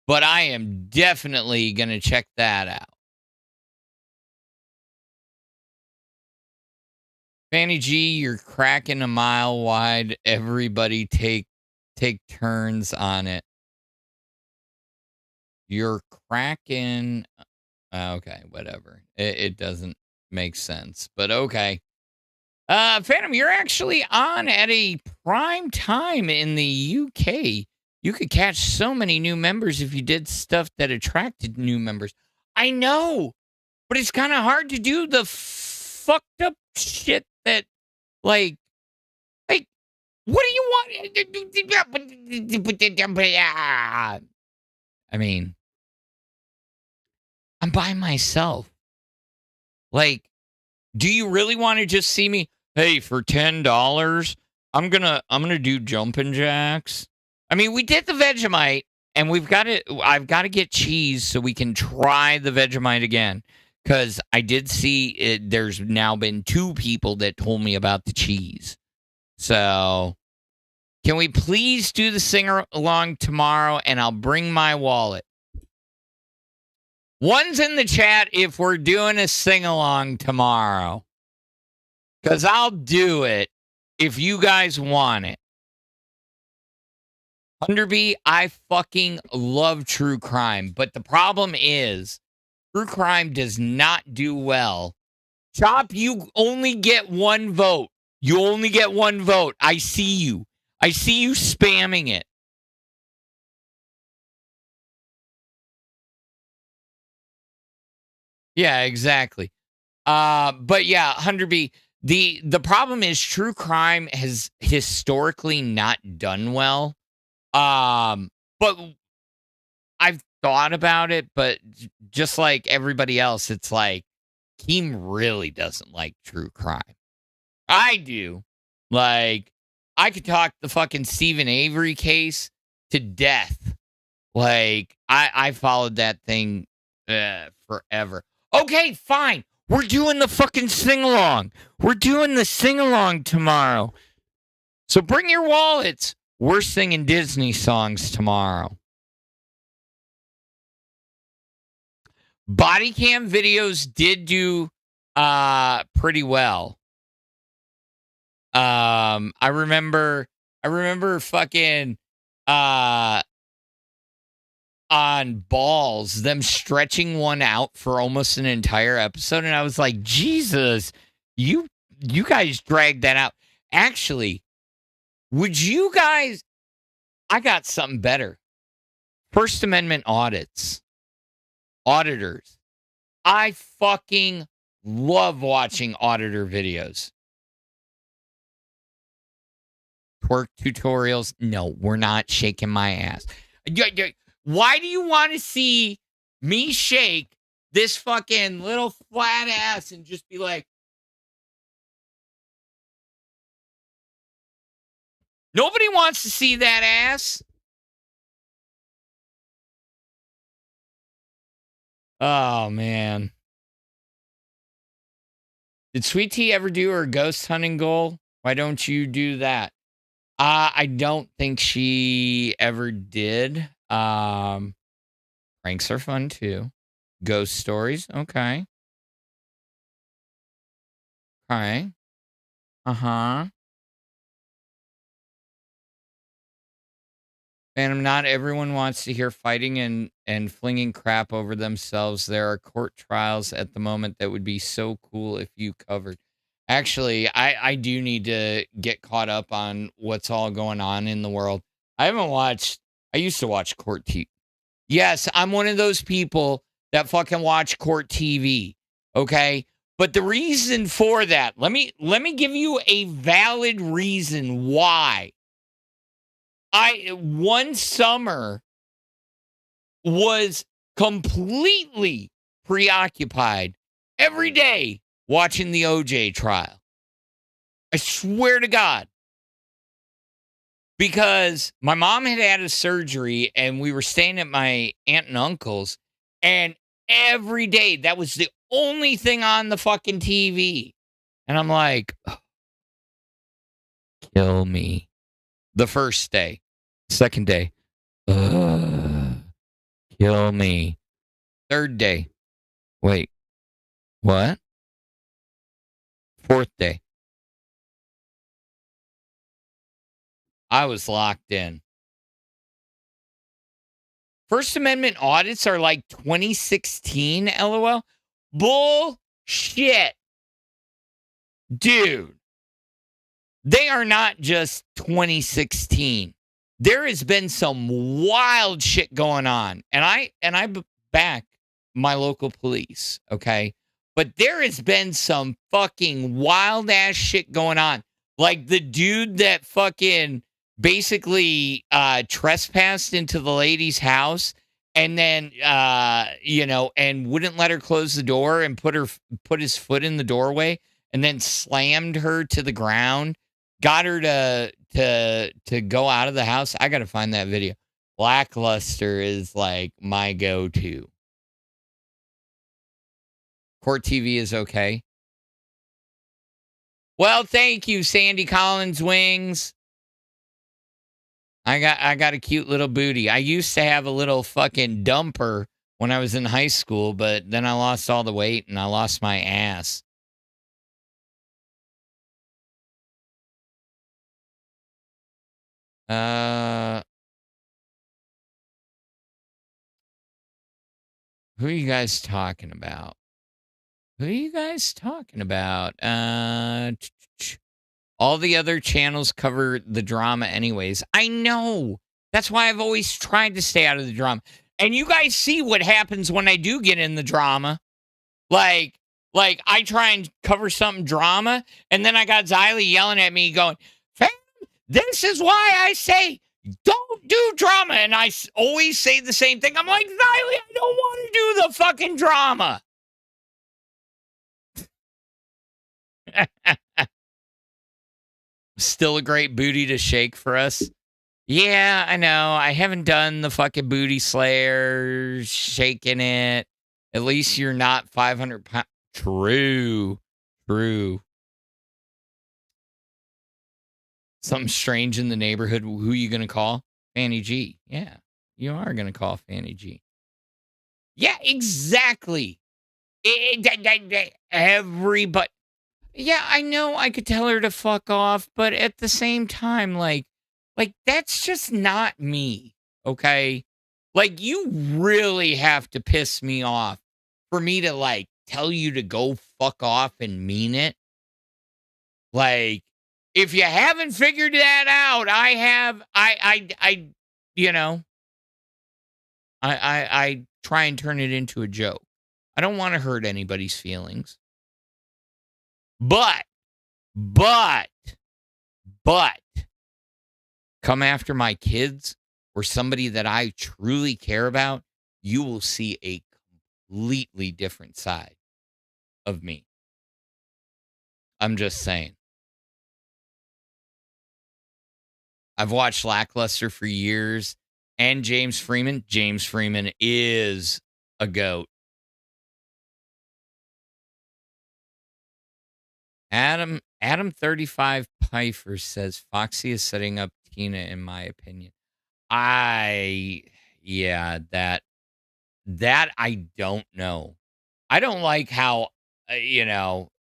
But I am definitely going to check that out. Fanny G, you're cracking a mile wide. Everybody take turns on it. You're cracking. Okay, whatever. It doesn't make sense, but okay. Phantom, you're actually on at a prime time in the UK. You could catch so many new members if you did stuff that attracted new members. I know, but it's kind of hard to do the fucked up shit that, like, what do you want? I mean, I'm by myself. Like, do you really want to just see me? Hey, for $10, I'm gonna do jumping jacks. I mean, we did the Vegemite, and I've got to get cheese so we can try the Vegemite again. Because I did see it. There's now been 2 people that told me about the cheese. So, can we please do the sing-along tomorrow, and I'll bring my wallet. One's in the chat if we're doing a sing-along tomorrow. Because I'll do it if you guys want it. Hunderby, I fucking love true crime. But the problem is, true crime does not do well. Chop, you only get 1 vote. You only get 1 vote. I see you. I see you spamming it. Yeah, exactly. But yeah, Hunderby, the problem is true crime has historically not done well. But I've thought about it, but just like everybody else, it's like Keem really doesn't like true crime. I do. Like, I could talk the fucking Stephen Avery case to death. Like, I followed that thing forever. Okay, fine. We're doing the fucking sing-along. We're doing the sing-along tomorrow. So bring your wallets. We're singing Disney songs tomorrow. Body cam videos did do pretty well. I remember fucking on Balls, them stretching one out for almost an entire episode, and I was like, Jesus, you guys dragged that out. Actually, would you guys? I got something better. First Amendment auditors. I fucking love watching auditor videos. Twerk tutorials. No, we're not shaking my ass. Why do you want to see me shake this fucking little flat ass and just be like, nobody wants to see that ass? Oh, man. Did Sweet Tea ever do her ghost hunting goal? Why don't you do that? I don't think she ever did. Pranks are fun too. Ghost stories, okay. Okay. Uh-huh. Phantom, not everyone wants to hear fighting and flinging crap over themselves. There are court trials at the moment that would be so cool if you covered. Actually, I do need to get caught up on what's all going on in the world. I used to watch court TV. Yes, I'm one of those people that fucking watch court TV. Okay? But the reason for that, let me give you a valid reason why. One summer was completely preoccupied every day watching the OJ trial. I swear to God. Because my mom had a surgery and we were staying at my aunt and uncle's, and every day that was the only thing on the fucking TV. And I'm like, oh, kill me. The first day. Second day. Kill me. Third day. Wait. What? Fourth day. I was locked in. First Amendment audits are like 2016, LOL. Bullshit. Dude. They are not just 2016. There has been some wild shit going on. And I back my local police, okay? But there has been some fucking wild ass shit going on. Like the dude that fucking basically trespassed into the lady's house and then and wouldn't let her close the door and put his foot in the doorway and then slammed her to the ground, got her to go out of the house. I got to find that video. Lackluster is like my go-to. Court TV is okay. Well, thank you, Sandy Collins Wings. I got a cute little booty. I used to have a little fucking dumper when I was in high school, but then I lost all the weight and I lost my ass. Who are you guys talking about? Who are you guys talking about? All the other channels cover the drama anyways. I know. That's why I've always tried to stay out of the drama. And you guys see what happens when I do get in the drama. Like I try and cover something drama, and then I got Xylee yelling at me going, "Fam, this is why I say don't do drama." And I always say the same thing. I'm like, Xylee, I don't want to do the fucking drama. Still a great booty to shake for us. Yeah, I know. I haven't done the fucking booty slayer shaking it. At least you're not 500 pounds. True. Something strange in the neighborhood. Who are you going to call? Fanny G. Yeah, you are going to call Fanny G. Yeah, exactly. Everybody. Yeah, I know I could tell her to fuck off, but at the same time, like that's just not me, okay? Like, you really have to piss me off for me to, like, tell you to go fuck off and mean it. Like, if you haven't figured that out, I have. I try and turn it into a joke. I don't want to hurt anybody's feelings. But, come after my kids or somebody that I truly care about, you will see a completely different side of me. I'm just saying. I've watched Lackluster for years, and James Freeman. James Freeman is a goat. Adam 35 Pfeiffer says Foxy is setting up Tina, in my opinion. That I don't know. I don't like how I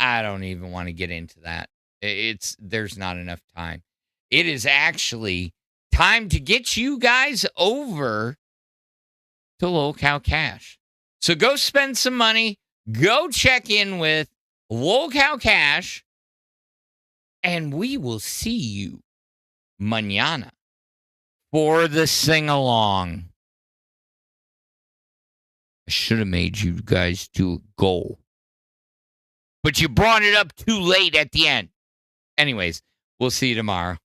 don't even want to get into that. There's not enough time. It is actually time to get you guys over to Lolcow Cash. So go spend some money. Go check in with Lolcow Cash, and we will see you mañana for the sing-along. I should have made you guys do a goal. But you brought it up too late at the end. Anyways, we'll see you tomorrow.